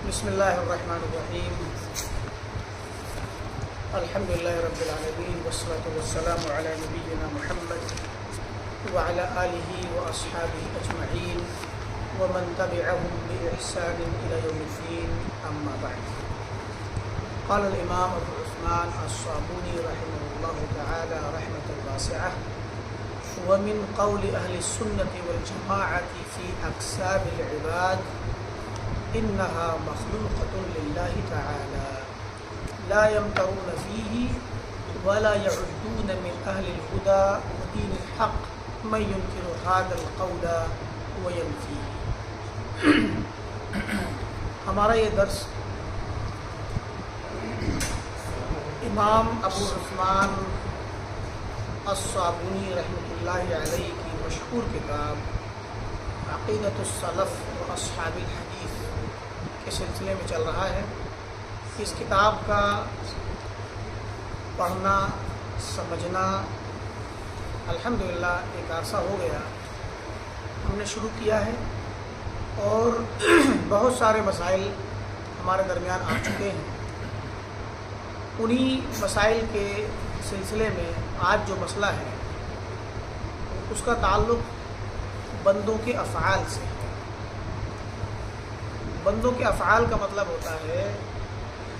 بسم اللہ الرحمن الرحیم الحمد للہ رب العالمین والصلاة والسلام علی نبینا محمد وعلی آلہ واصحابہ اجمعین ومن تبعهم بإحسان إلى يوم الدین اما بعد. قال الامام ابو عثمان الصابونی رحمہ اللہ تعالی رحمة واسعة: ومن قول اہل السنة والجماعة في اقسام العباد انها مخلوقة لله تعالى لا يمترون فيه ولا يعدون من اهل الهدى ودين الحق من ينكر هذا القول وينفيه. ہمارا یہ درس امام ابو عثمان الصابونی رحمۃ اللہ علیہ کی مشہور کتاب عقیدۃ السلف و اصحاب الحدیث کے سلسلے میں چل رہا ہے. اس کتاب کا پڑھنا سمجھنا الحمدللہ ایک عرصہ ہو گیا ہم نے شروع کیا ہے، اور بہت سارے مسائل ہمارے درمیان آ چکے ہیں. انہی مسائل کے سلسلے میں آج جو مسئلہ ہے اس کا تعلق بندوں کے افعال سے. بندوں کے افعال کا مطلب ہوتا ہے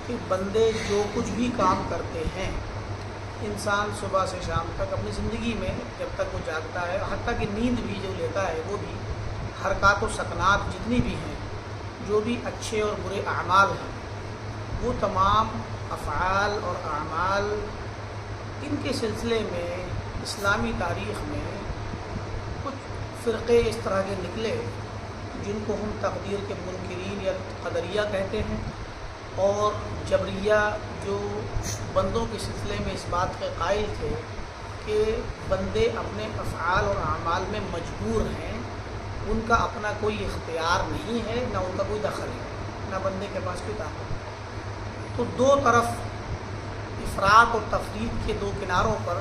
کہ بندے جو کچھ بھی کام کرتے ہیں، انسان صبح سے شام تک اپنی زندگی میں جب تک وہ جاگتا ہے، حتیٰ کہ نیند بھی جو لیتا ہے وہ بھی حرکات و سکنات جتنی بھی ہیں، جو بھی اچھے اور برے اعمال ہیں، وہ تمام افعال اور اعمال ان کے سلسلے میں اسلامی تاریخ میں کچھ فرقے اس طرح کے نکلے جن کو ہم تقدیر کے منکرین یا قدریہ کہتے ہیں، اور جبریہ جو بندوں کے سلسلے میں اس بات کے قائل تھے کہ بندے اپنے افعال اور اعمال میں مجبور ہیں، ان کا اپنا کوئی اختیار نہیں ہے، نہ ان کا کوئی دخل ہے، نہ بندے کے پاس کوئی طاقت ہے. تو دو طرف افراط اور تفریط کے دو کناروں پر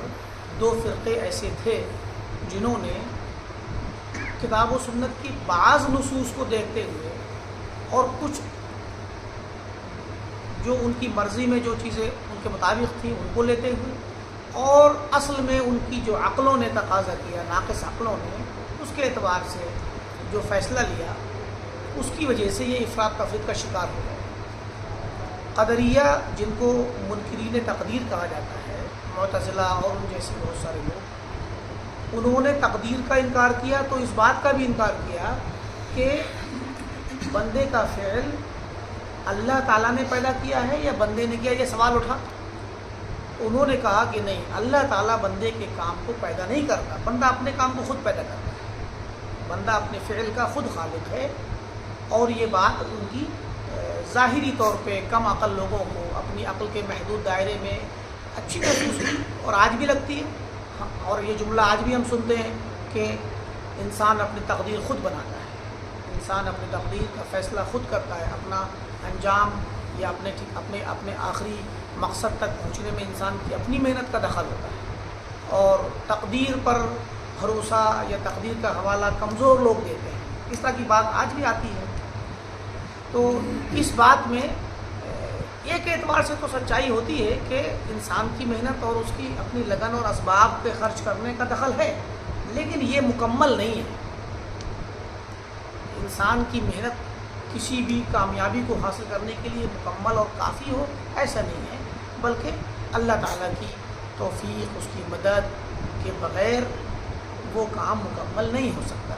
دو فرقے ایسے تھے جنہوں نے کتاب و سنت کی بعض نصوص کو دیکھتے ہوئے اور کچھ جو ان کی مرضی میں جو چیزیں ان کے مطابق تھیں ان کو لیتے ہوئے، اور اصل میں ان کی جو عقلوں نے تقاضا کیا، ناقص عقلوں نے اس کے اعتبار سے جو فیصلہ لیا، اس کی وجہ سے یہ افراط تفریط کا شکار ہو گئے. قدریہ جن کو منکرین تقدیر کہا جاتا ہے، معتزلہ اور ان جیسے بہت سارے لوگ، انہوں نے تقدیر کا انکار کیا تو اس بات کا بھی انکار کیا کہ بندے کا فعل اللہ تعالیٰ نے پیدا کیا ہے یا بندے نے کیا. یہ سوال اٹھا. انہوں نے کہا کہ نہیں، اللہ تعالیٰ بندے کے کام کو پیدا نہیں کرتا، بندہ اپنے کام کو خود پیدا کرتا ہے، بندہ اپنے فعل کا خود خالق ہے. اور یہ بات ان کی ظاہری طور پہ کم عقل لوگوں کو اپنی عقل کے محدود دائرے میں اچھی محسوس ہوئی، اور آج بھی لگتی ہے. اور یہ جملہ آج بھی ہم سنتے ہیں کہ انسان اپنی تقدیر خود بناتا ہے، انسان اپنی تقدیر کا فیصلہ خود کرتا ہے، اپنا انجام یا اپنے آخری مقصد تک پہنچنے میں انسان کی اپنی محنت کا دخل ہوتا ہے. اور تقدیر پر بھروسہ یا تقدیر کا حوالہ کمزور لوگ دیتے ہیں. اس طرح کی بات آج بھی آتی ہے. تو اس بات میں ایک اعتبار سے تو سچائی ہوتی ہے کہ انسان کی محنت اور اس کی اپنی لگن اور اسباب پہ خرچ کرنے کا دخل ہے، لیکن یہ مکمل نہیں ہے. انسان کی محنت کسی بھی کامیابی کو حاصل کرنے کے لیے مکمل اور کافی ہو ایسا نہیں ہے، بلکہ اللہ تعالیٰ کی توفیق، اس کی مدد کے بغیر وہ کام مکمل نہیں ہو سکتا.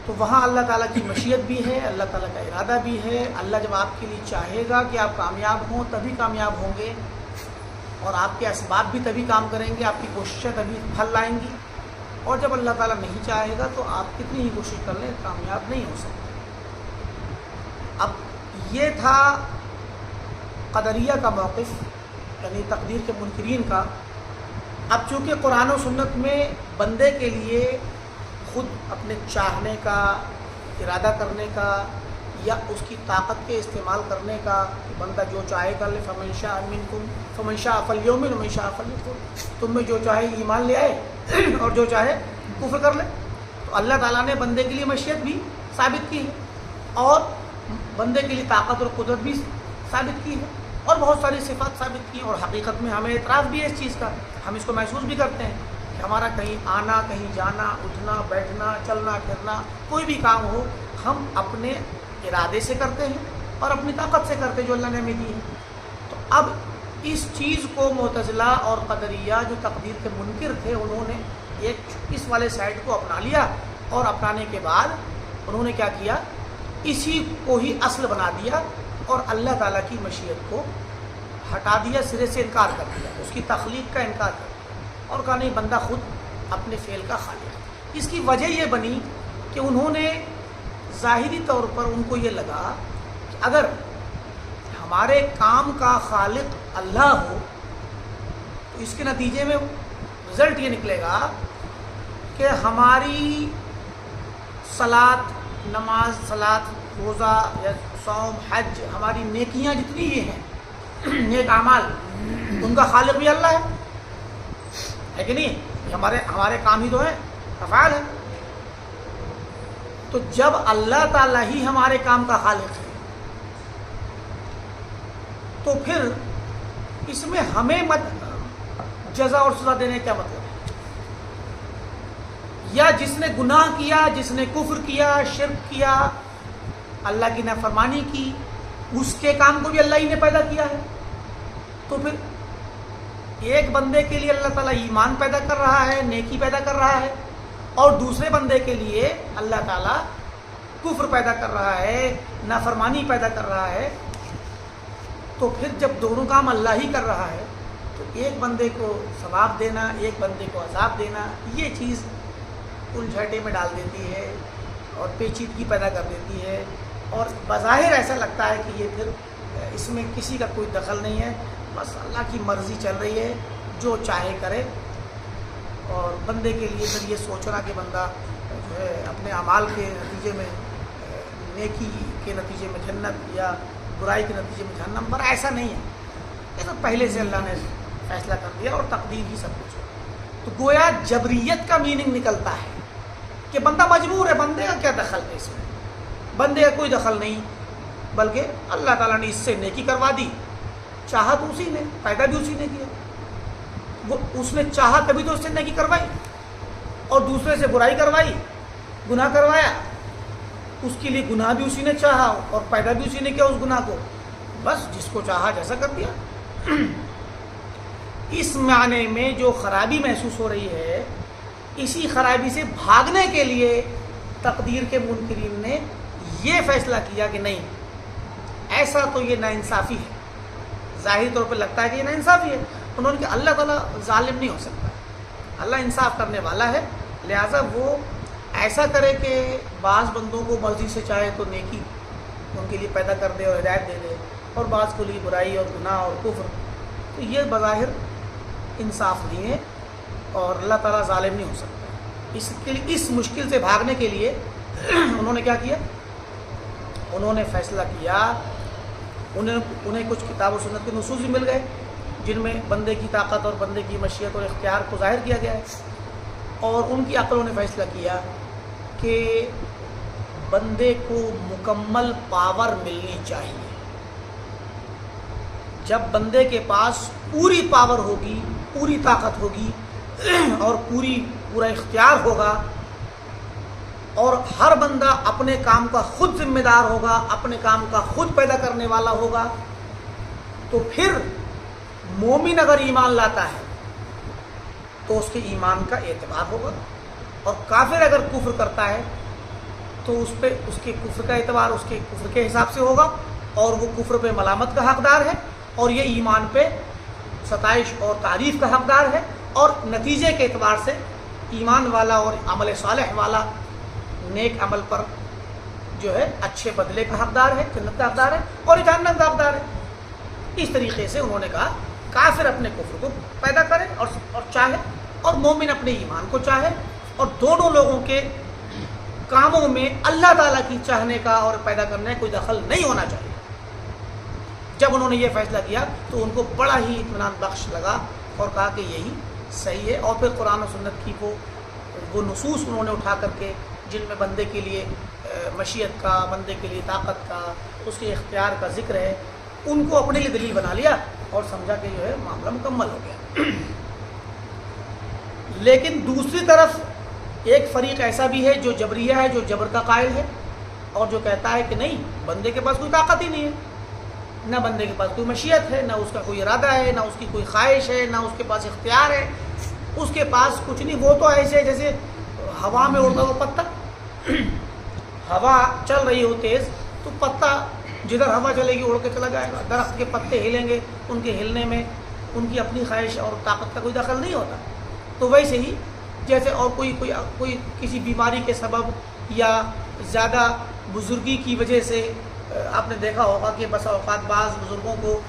تو وہاں اللہ تعالیٰ کی مشیت بھی ہے، اللہ تعالیٰ کا ارادہ بھی ہے. اللہ جب آپ کے لیے چاہے گا کہ آپ کامیاب ہوں تبھی کامیاب ہوں گے، اور آپ کے اسباب بھی تبھی کام کریں گے، آپ کی کوششیں تبھی پھل لائیں گی. اور جب اللہ تعالیٰ نہیں چاہے گا تو آپ کتنی ہی کوشش کر لیں کامیاب نہیں ہو سکتے. اب یہ تھا قدریہ کا موقف، یعنی تقدیر کے منکرین کا. اب چونکہ قرآن و سنت میں بندے کے لیے خود اپنے چاہنے کا، ارادہ کرنے کا، یا اس کی طاقت کے استعمال کرنے کا، کہ بندہ جو چاہے کر لے، فمن شاء منکم فمن شاء فلیؤمن ومن شاء فلیکفر، تم میں جو چاہے ایمان لے آئے اور جو چاہے کفر کر لے. تو اللہ تعالیٰ نے بندے کے لیے مشیت بھی ثابت کی ہے، اور بندے کے لیے طاقت اور قدرت بھی ثابت کی ہے اور بہت ساری صفات ثابت کی ہیں، اور حقیقت میں ہمیں اعتراف بھی ہے اس چیز کا، ہم اس کو محسوس بھی کرتے ہیں کہ ہمارا کہیں آنا، کہیں جانا، اٹھنا بیٹھنا، چلنا پھرنا، کوئی بھی کام ہو ہم اپنے ارادے سے کرتے ہیں اور اپنی طاقت سے کرتے ہیں جو اللہ نے ہمیں دی ہے۔ تو اب اس چیز کو معتزلہ اور قدریہ جو تقدیر کے منکر تھے، انہوں نے ایک اس والے سائڈ کو اپنا لیا، اور اپنانے کے بعد انہوں نے کیا کیا، اسی کو ہی اصل بنا دیا اور اللہ تعالیٰ کی مشیت کو ہٹا دیا، سرے سے انکار کر دیا، اس کی تخلیق کا انکار کر دیا اور کہا نہیں، بندہ خود اپنے فعل کا خالق ہے۔ اس کی وجہ یہ بنی کہ انہوں نے ظاہری طور پر ان کو یہ لگا کہ اگر ہمارے کام کا خالق اللہ ہو تو اس کے نتیجے میں رزلٹ یہ نکلے گا کہ ہماری صلاۃ، نماز، صلاۃ، روزہ یا صوم، حج، ہماری نیکیاں جتنی یہ ہیں، نیک اعمال، ان کا خالق بھی اللہ ہے کہ نہیں؟ یہ ہمارے کام ہی تو ہیں، افعال ہیں۔ تو جب اللہ تعالیٰ ہی ہمارے کام کا خالق ہے تو پھر اس میں ہمیں جزا اور سزا دینے کا مطلب ہے؟ یا جس نے گناہ کیا، جس نے کفر کیا، شرک کیا، اللہ کی نافرمانی کی، اس کے کام کو بھی اللہ ہی نے پیدا کیا ہے، تو پھر ایک بندے کے لیے اللہ تعالیٰ ایمان پیدا کر رہا ہے، نیکی پیدا کر رہا ہے، اور دوسرے بندے کے لیے اللہ تعالیٰ کفر پیدا کر رہا ہے، نافرمانی پیدا کر رہا ہے، تو پھر جب دونوں کام اللہ ہی کر رہا ہے تو ایک بندے کو ثواب دینا، ایک بندے کو عذاب دینا، یہ چیز الجھٹے میں ڈال دیتی ہے اور پیچیدگی پیدا کر دیتی ہے، اور بظاہر ایسا لگتا ہے کہ یہ پھر اس میں کسی کا کوئی دخل نہیں ہے، بس اللہ کی مرضی چل رہی ہے، جو چاہے کرے، اور بندے کے لیے پھر یہ سوچنا کہ بندہ جو ہے اپنے اعمال کے نتیجے میں نیکی کے نتیجے میں جنت یا برائی کے نتیجے میں جہنم، پر ایسا نہیں ہے، یہ تو پہلے سے اللہ نے فیصلہ کر دیا اور تقدیر ہی سب کچھ ہے۔ تو گویا جبریت کا میننگ نکلتا ہے کہ بندہ مجبور ہے، بندے کا کیا دخل ہے اس میں، بندے کا کوئی دخل نہیں، بلکہ اللہ تعالیٰ نے اس سے نیکی کروا دی، چاہا تو اسی نے، پیدا بھی اسی نے کیا، وہ اس نے چاہا کبھی تو اس سے نیکی کروائی اور دوسرے سے برائی کروائی، گناہ کروایا، اس کے لیے گناہ بھی اسی نے چاہا اور پیدا بھی اسی نے کیا اس گناہ کو، بس جس کو چاہا جیسا کر دیا۔ اس معنی میں جو خرابی محسوس ہو رہی ہے، اسی خرابی سے بھاگنے کے لیے تقدیر کے منکرین نے یہ فیصلہ کیا کہ نہیں، ایسا تو یہ ناانصافی ہے، ظاہری طور پہ لگتا ہے کہ یہ ناانصافی ہے، انہوں نے کہا اللہ تعالیٰ ظالم نہیں ہو سکتا، اللہ انصاف کرنے والا ہے، لہٰذا وہ ایسا کرے کہ بعض بندوں کو مرضی سے چاہے تو نیکی ان کے لیے پیدا کر دے اور ہدایت دے دے، اور بعض کو لیے برائی اور گناہ اور کفر، تو یہ بظاہر انصاف نہیں ہے اور اللہ تعالیٰ ظالم نہیں ہو سکتا۔ اس کے لیے، اس مشکل سے بھاگنے کے لیے انہوں نے کیا کیا، انہوں نے فیصلہ کیا، انہیں کچھ کتاب و سنت کے نصوص بھی مل گئے جن میں بندے کی طاقت اور بندے کی مشیت اور اختیار کو ظاہر کیا گیا ہے، اور ان کی عقلوں نے فیصلہ کیا کہ بندے کو مکمل پاور ملنی چاہیے۔ جب بندے کے پاس پوری پاور ہوگی، پوری طاقت ہوگی اور پورا اختیار ہوگا، اور ہر بندہ اپنے کام کا خود ذمہ دار ہوگا، اپنے کام کا خود پیدا کرنے والا ہوگا، تو پھر مومن اگر ایمان لاتا ہے تو اس کے ایمان کا اعتبار ہوگا، اور کافر اگر کفر کرتا ہے تو اس پہ اس کے کفر کا اعتبار اس کے کفر کے حساب سے ہوگا، اور وہ کفر پہ ملامت کا حقدار ہے، اور یہ ایمان پہ ستائش اور تعریف کا حقدار ہے، اور نتیجے کے اعتبار سے ایمان والا اور عمل صالح والا نیک عمل پر جو ہے اچھے بدلے کا حقدار ہے، جنت کا حقدار ہے، اور جہنم کا حقدار ہے۔ اس طریقے سے انہوں نے کہا کافر اپنے کفر کو پیدا کرے اور چاہے، اور مومن اپنے ایمان کو چاہے، اور دونوں لوگوں کے کاموں میں اللہ تعالیٰ کی چاہنے کا اور پیدا کرنے کا کوئی دخل نہیں ہونا چاہیے۔ جب انہوں نے یہ فیصلہ کیا تو ان کو بڑا ہی اطمینان بخش لگا اور کہا کہ یہی صحیح ہے، اور پھر قرآن و سنت کی وہ نصوص انہوں نے اٹھا کر کے جن میں بندے کے لیے مشیت کا، بندے کے لیے طاقت کا، اس کے اختیار کا ذکر ہے، ان کو اپنے لیے دلیل بنا لیا اور سمجھا کہ جو ہے معاملہ مکمل ہو گیا۔ لیکن دوسری طرف ایک فریق ایسا بھی ہے جو جبریہ ہے، جو جبر کا قائل ہے اور جو کہتا ہے کہ نہیں، بندے کے پاس کوئی طاقت ہی نہیں ہے، نہ بندے کے پاس کوئی مشیت ہے، نہ اس کا کوئی ارادہ ہے، نہ اس کی کوئی خواہش ہے، نہ اس کے پاس اختیار ہے، اس کے پاس کچھ نہیں۔ وہ تو ایسے جیسے ہوا میں اڑتا ہوا پتہ، ہوا چل رہی ہو تیز تو پتہ جدھر ہوا چلے گی اڑ کے چلا جائے گا۔ درخت کے پتے ہلیں گے، ان کے ہلنے میں ان کی اپنی خواہش اور طاقت کا کوئی دخل نہیں ہوتا۔ تو ویسے ہی جیسے اور کوئی کسی بیماری کے سبب یا زیادہ بزرگی کی وجہ سے آپ نے دیکھا ہوگا کہ بسا اوقات بعض بزرگوں کو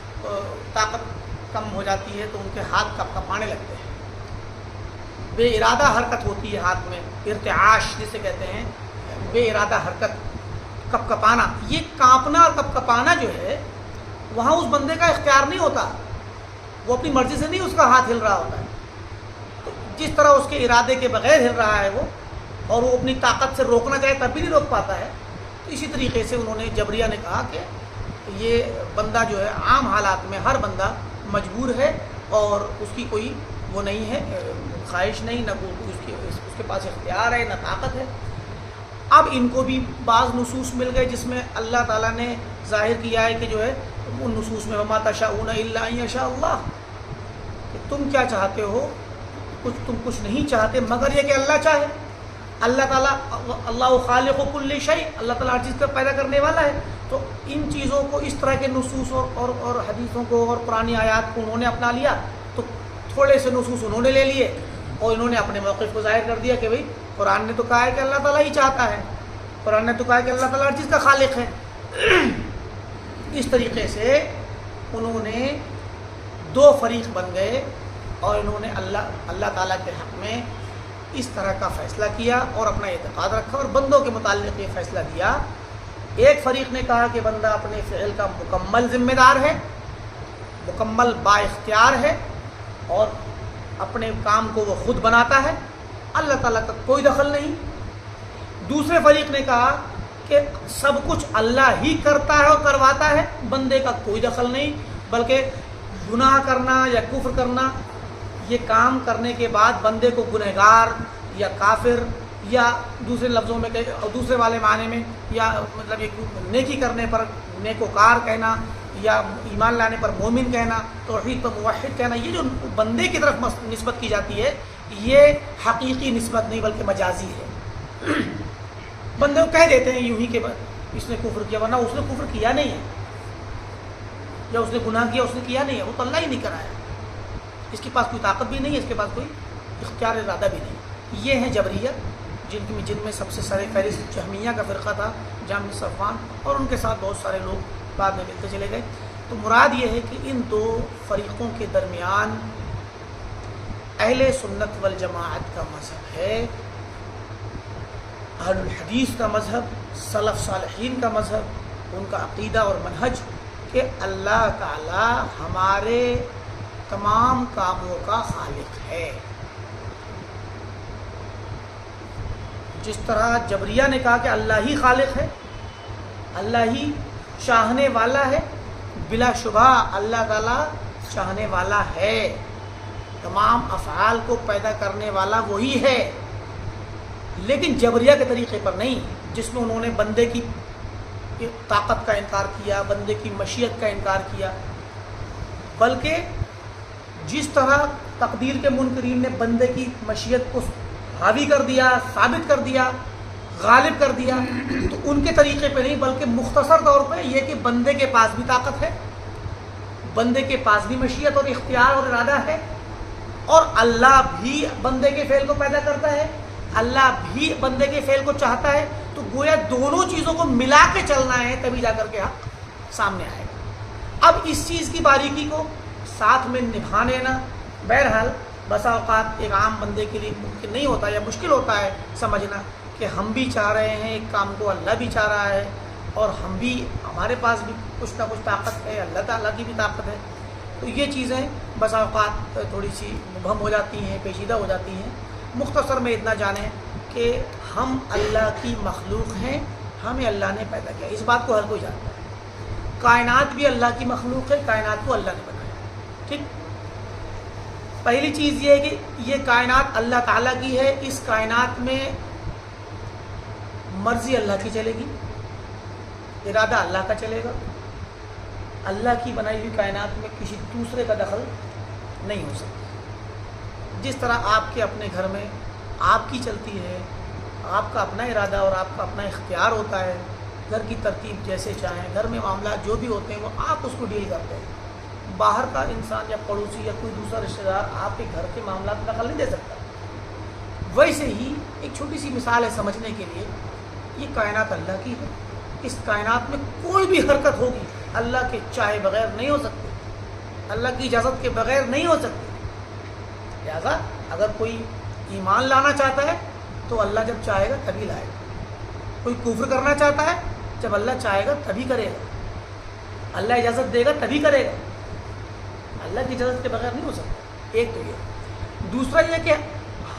طاقت کم ہو جاتی ہے تو ان کے ہاتھ کپ کپانے لگتے ہیں، بے ارادہ حرکت ہوتی ہے ہاتھ میں، ارتعاش جسے کہتے ہیں، بے ارادہ حرکت، کپ کپانا۔ یہ کانپنا اور کپ کپانا جو ہے وہاں اس بندے کا اختیار نہیں ہوتا، وہ اپنی مرضی سے نہیں اس کا ہاتھ ہل رہا ہوتا ہے، جس طرح اس کے ارادے کے بغیر ہل رہا ہے وہ، اور وہ اپنی طاقت سے روکنا چاہے تب بھی نہیں روک پاتا ہے۔ تو اسی طریقے سے انہوں نے جبریہ نے کہا کہ یہ بندہ جو ہے عام حالات میں ہر بندہ مجبور ہے اور اس کی کوئی وہ نہیں ہے، خواہش نہیں، نہ اس کے پاس اختیار ہے، نہ طاقت ہے۔ اب ان کو بھی بعض نصوص مل گئے جس میں اللہ تعالیٰ نے ظاہر کیا ہے کہ جو ہے ان نصوص میں وما تشاءون الا ان یشاء اللہ، کہ تم کیا چاہتے ہو، تم کچھ نہیں چاہتے مگر یہ کہ اللہ چاہے۔ اللہ تعالیٰ، اللہ خالق کل شیء، اللہ تعالیٰ ہر چیز کو پیدا کرنے والا ہے۔ تو ان چیزوں کو، اس طرح کے نصوص اور حدیثوں کو اور پرانی آیات کو انہوں نے اپنا لیا، تو تھوڑے سے نصوص انہوں نے لے لیے اور انہوں نے اپنے موقف کو ظاہر کر دیا کہ بھئی قرآن نے تو کہا ہے کہ اللہ تعالیٰ ہی چاہتا ہے، قرآن نے تو کہا ہے کہ اللہ تعالیٰ ہر چیز کا خالق ہے۔ اس طریقے سے انہوں نے دو فریق بن گئے اور انہوں نے اللہ تعالیٰ کے حق میں اس طرح کا فیصلہ کیا اور اپنا اعتقاد رکھا اور بندوں کے متعلق یہ فیصلہ دیا۔ ایک فریق نے کہا کہ بندہ اپنے فعل کا مکمل ذمہ دار ہے، مکمل با اختیار ہے اور اپنے کام کو وہ خود بناتا ہے، اللہ تعالیٰ کا کوئی دخل نہیں۔ دوسرے فریق نے کہا کہ سب کچھ اللہ ہی کرتا ہے اور کرواتا ہے، بندے کا کوئی دخل نہیں، بلکہ گناہ کرنا یا کفر کرنا، یہ کام کرنے کے بعد بندے کو گنہگار یا کافر یا دوسرے لفظوں میں دوسرے والے معنی میں یا مطلب یہ نیکی کرنے پر نیکوکار کہنا یا ایمان لانے پر مومن کہنا، توحید پر موحد کہنا، یہ جو بندے کی طرف نسبت کی جاتی ہے یہ حقیقی نسبت نہیں بلکہ مجازی ہے۔ بندے کو کہہ دیتے ہیں یوں ہی کہ اس نے کفر کیا، ورنہ اس نے کفر کیا نہیں ہے، یا اس نے گناہ کیا اس نے کیا نہیں ہے، وہ تو اللہ ہی نہیں کرایا، اس کے پاس کوئی طاقت بھی نہیں ہے، اس کے پاس کوئی اختیار ارادہ بھی نہیں۔ یہ ہیں جبریہ، جن میں سب سے سر فہرست جہمیہ کا فرقہ تھا، جہم بن صفوان، اور ان کے ساتھ بہت سارے لوگ بعد میں ملتے چلے گئے۔ تو مراد یہ ہے کہ ان دو فریقوں کے درمیان اہل سنت والجماعت کا مذہب ہے، اہل الحدیث کا مذہب، سلف صالحین کا مذہب، ان کا عقیدہ اور منہج کہ اللہ تعالی ہمارے تمام کاموں کا خالق ہے۔ جس طرح جبریہ نے کہا کہ اللہ ہی خالق ہے، اللہ ہی چاہنے والا ہے، بلا شبہ اللہ تعالیٰ چاہنے والا ہے، تمام افعال کو پیدا کرنے والا وہی ہے، لیکن جبریہ کے طریقے پر نہیں، جس میں انہوں نے بندے کی طاقت کا انکار کیا، بندے کی مشیت کا انکار کیا، بلکہ جس طرح تقدیر کے منکرین نے بندے کی مشیت کو حاوی کر دیا، ثابت کر دیا، غالب کر دیا، تو ان کے طریقے پہ نہیں بلکہ مختصر طور پہ یہ کہ بندے کے پاس بھی طاقت ہے، بندے کے پاس بھی مشیت اور اختیار اور ارادہ ہے، اور اللہ بھی بندے کے فعل کو پیدا کرتا ہے، اللہ بھی بندے کے فعل کو چاہتا ہے، تو گویا دونوں چیزوں کو ملا کے چلنا ہے تبھی جا کر کے حق سامنے آئے گا۔ اب اس چیز کی باریکی کو ساتھ میں نبھا لینا بہرحال بسا اوقات ایک عام بندے کے لیے ممکن نہیں ہوتا یا مشکل ہوتا ہے سمجھنا کہ ہم بھی چاہ رہے ہیں ایک کام کو، اللہ بھی چاہ رہا ہے، اور ہم بھی ہمارے پاس بھی کچھ نہ کچھ طاقت ہے، اللہ تعالیٰ کی بھی طاقت ہے، تو یہ چیزیں بسا اوقات تھوڑی سی مبہم ہو جاتی ہیں، پیچیدہ ہو جاتی ہیں۔ مختصر میں اتنا جانیں کہ ہم اللہ کی مخلوق ہیں ہمیں اللہ نے پیدا کیا، اس بات کو ہر کوئی جانتا ہے۔ کائنات بھی اللہ کی مخلوق ہے، کائنات کو اللہ نے بنایا، ٹھیک۔ پہلی چیز یہ ہے کہ یہ کائنات اللہ تعالیٰ کی ہے، اس کائنات میں مرضی اللہ کی چلے گی، ارادہ اللہ کا چلے گا۔ اللہ کی بنائی ہوئی کائنات میں کسی دوسرے کا دخل نہیں ہو سکتا۔ جس طرح آپ کے اپنے گھر میں آپ کی چلتی ہے، آپ کا اپنا ارادہ اور آپ کا اپنا اختیار ہوتا ہے، گھر کی ترتیب جیسے چاہیں، گھر میں معاملات جو بھی ہوتے ہیں وہ آپ اس کو ڈیل کرتے ہیں۔ باہر کا انسان یا پڑوسی یا کوئی دوسرا رشتہ دار آپ کے گھر کے معاملات میں دخل نہیں دے سکتا۔ ویسے ہی ایک چھوٹی سی مثال ہے سمجھنے کے لیے، یہ کائنات اللہ کی ہے، اس کائنات میں کوئی بھی حرکت ہوگی اللہ کے چاہے بغیر نہیں ہو سکتی، اللہ کی اجازت کے بغیر نہیں ہو سکتی۔ لہٰذا اگر کوئی ایمان لانا چاہتا ہے تو اللہ جب چاہے گا تبھی لائے گا، کوئی کفر کرنا چاہتا ہے جب اللہ چاہے گا تبھی کرے گا، اللہ اجازت دے گا تبھی کرے گا، اللہ کی اجازت کے بغیر نہیں ہو سکتا۔ ایک تو یہ، دوسرا یہ کہ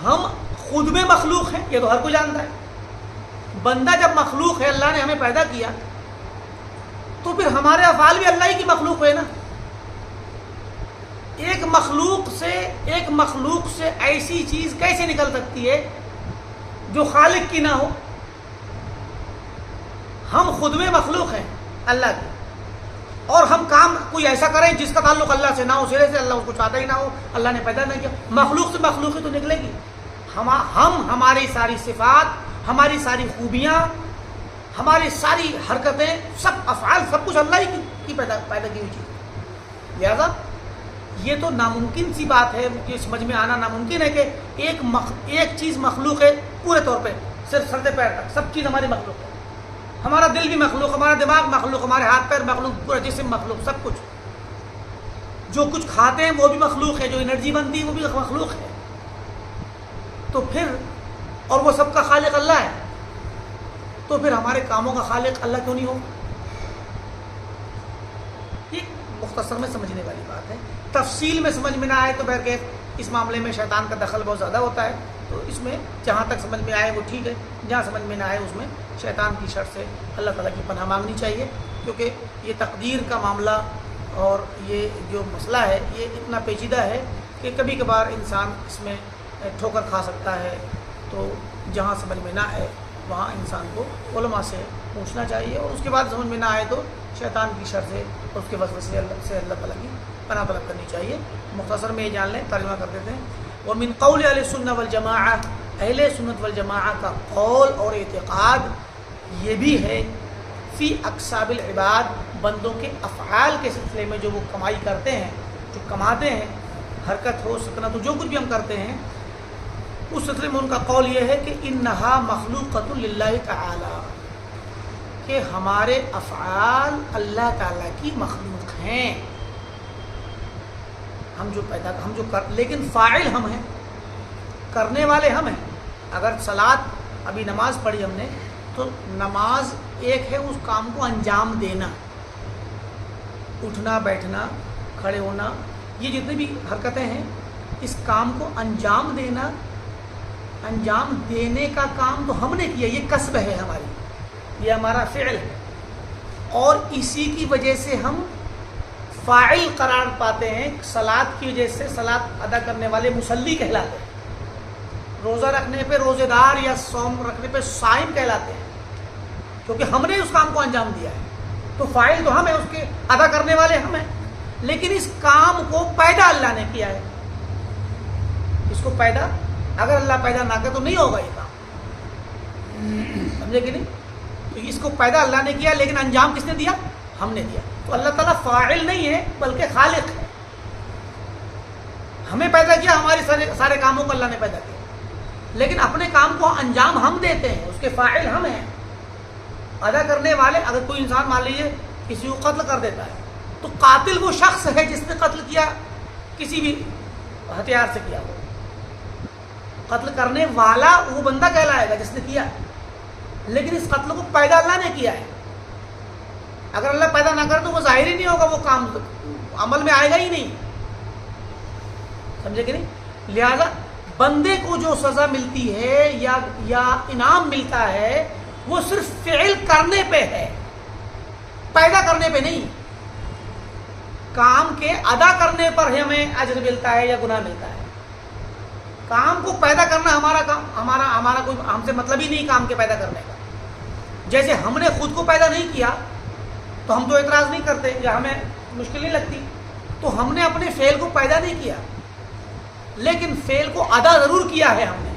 ہم خود میں مخلوق ہیں، یہ تو ہر کوئی جانتا ہے۔ بندہ جب مخلوق ہے، اللہ نے ہمیں پیدا کیا، تو پھر ہمارے افعال بھی اللہ ہی کی مخلوق ہے نا۔ ایک مخلوق سے ایسی چیز کیسے نکل سکتی ہے جو خالق کی نہ ہو؟ ہم خود میں مخلوق ہیں اللہ کی، اور ہم کام کوئی ایسا کریں جس کا تعلق اللہ سے نہ ہو، سرے سے اللہ اس کو چاہتا ہی نہ ہو، اللہ نے پیدا نہ کیا، مخلوق سے مخلوق ہی تو نکلے گی۔ ہم ہماری ساری صفات، ہماری ساری خوبیاں، ہماری ساری حرکتیں، سب افعال، سب کچھ اللہ ہی کی پیدا کی ہوئی چیز۔ لہذا یہ تو ناممکن سی بات ہے کہ سمجھ میں آنا ناممکن ہے کہ ایک چیز مخلوق ہے پورے طور پہ، صرف سر سے پیر تک سب چیز ہماری مخلوق ہے۔ ہمارا دل بھی مخلوق، ہمارا دماغ مخلوق، ہمارے ہاتھ پیر مخلوق، پورا جسم مخلوق، سب کچھ جو کچھ کھاتے ہیں وہ بھی مخلوق ہے، جو انرجی بنتی ہے وہ بھی مخلوق ہے۔ تو پھر اور وہ سب کا خالق اللہ ہے، تو پھر ہمارے کاموں کا خالق اللہ کیوں نہیں ہو؟ یہ مختصر میں سمجھنے والی بات ہے۔ تفصیل میں سمجھ میں نہ آئے تو بہرکیف اس معاملے میں شیطان کا دخل بہت زیادہ ہوتا ہے، تو اس میں جہاں تک سمجھ میں آئے وہ ٹھیک ہے، جہاں سمجھ میں نہ آئے اس میں شیطان کی شر سے اللہ تعالیٰ کی پناہ مانگنی چاہیے، کیونکہ یہ تقدیر کا معاملہ اور یہ جو مسئلہ ہے یہ اتنا پیچیدہ ہے کہ کبھی کبھار انسان اس میں ٹھوکر کھا سکتا ہے۔ تو جہاں سمجھ میں نہ آئے وہاں انسان کو علماء سے پوچھنا چاہیے، اور اس کے بعد سمجھ میں نہ آئے تو شیطان کی شر سے اور اس کے وسوسے سے اللہ تعالیٰ کی پناہ طلب کرنی چاہیے۔ مختصر میں یہ جان لیں، ترجمہ کر دیتے ہیں۔ ومن قول اہل سنت والجماعہ، اہل سنت والجماعہ کا قول اور اعتقاد یہ بھی ہے، فی اکساب العباد، بندوں کے افعال کے سلسلے میں جو وہ کمائی کرتے ہیں، جو کماتے ہیں، حرکت ہو سکنت ہو، جو کچھ بھی ہم کرتے ہیں، اس سلسلے میں ان کا قول یہ ہے کہ انہا مخلوقۃ للہ تعالی، کہ ہمارے افعال اللہ تعالیٰ کی مخلوق ہیں، لیکن فاعل ہم ہیں، کرنے والے ہم ہیں۔ اگر صلاۃ، ابھی نماز پڑھی ہم نے، تو نماز ایک ہے اس کام کو انجام دینا، اٹھنا، بیٹھنا، کھڑے ہونا، یہ جتنی بھی حرکتیں ہیں، اس کام کو انجام دینا، انجام دینے کا کام تو ہم نے کیا، یہ کسب ہے ہماری، یہ ہمارا فعل ہے، اور اسی کی وجہ سے ہم فاعل قرار پاتے ہیں۔ صلاۃ کی وجہ سے صلاۃ ادا کرنے والے مصلی کہلاتے ہیں، روزہ رکھنے پہ روزے دار یا صوم رکھنے پہ صائم کہلاتے ہیں، کیونکہ ہم نے اس کام کو انجام دیا ہے۔ تو فاعل تو ہم ہیں، اس کے ادا کرنے والے ہم ہیں، لیکن اس کام کو پیدا اللہ نے کیا ہے۔ اس کو پیدا، اگر اللہ پیدا نہ کرے تو نہیں ہوگا یہ کام، سمجھے کہ نہیں؟ تو اس کو پیدا اللہ نے کیا، لیکن انجام کس نے دیا؟ ہم نے دیا۔ تو اللہ تعالیٰ فاعل نہیں ہے بلکہ خالق ہے، ہمیں پیدا کیا، ہمارے سارے کاموں کو اللہ نے پیدا کیا، لیکن اپنے کام کو انجام ہم دیتے ہیں، اس کے فاعل ہم ہیں، ادا کرنے والے۔ اگر کوئی انسان مان لیجیے کسی کو قتل کر دیتا ہے، تو قاتل وہ شخص ہے جس نے قتل کیا، کسی بھی ہتھیار سے کیا ہو، قتل کرنے والا وہ بندہ کہلائے گا جس نے کیا، لیکن اس قتل کو پیدا اللہ نے کیا ہے۔ اگر اللہ پیدا نہ کرے تو وہ ظاہر ہی نہیں ہوگا، وہ کام عمل میں آئے گا ہی نہیں، سمجھے کہ نہیں؟ لہذا بندے کو جو سزا ملتی ہے یا انعام ملتا ہے، وہ صرف فعل کرنے پہ ہے، پیدا کرنے پہ نہیں۔ کام کے ادا کرنے پر ہمیں اجر ملتا ہے یا گناہ ملتا ہے۔ کام کو پیدا کرنا ہمارا کام، ہمارا کوئی ہم سے مطلب ہی نہیں کام کے پیدا کرنے کا۔ جیسے ہم نے خود کو پیدا نہیں کیا تو ہم تو اعتراض نہیں کرتے یا ہمیں مشکل نہیں لگتی، تو ہم نے اپنے فعل کو پیدا نہیں کیا، لیکن فعل کو ادا ضرور کیا ہے، ہم نے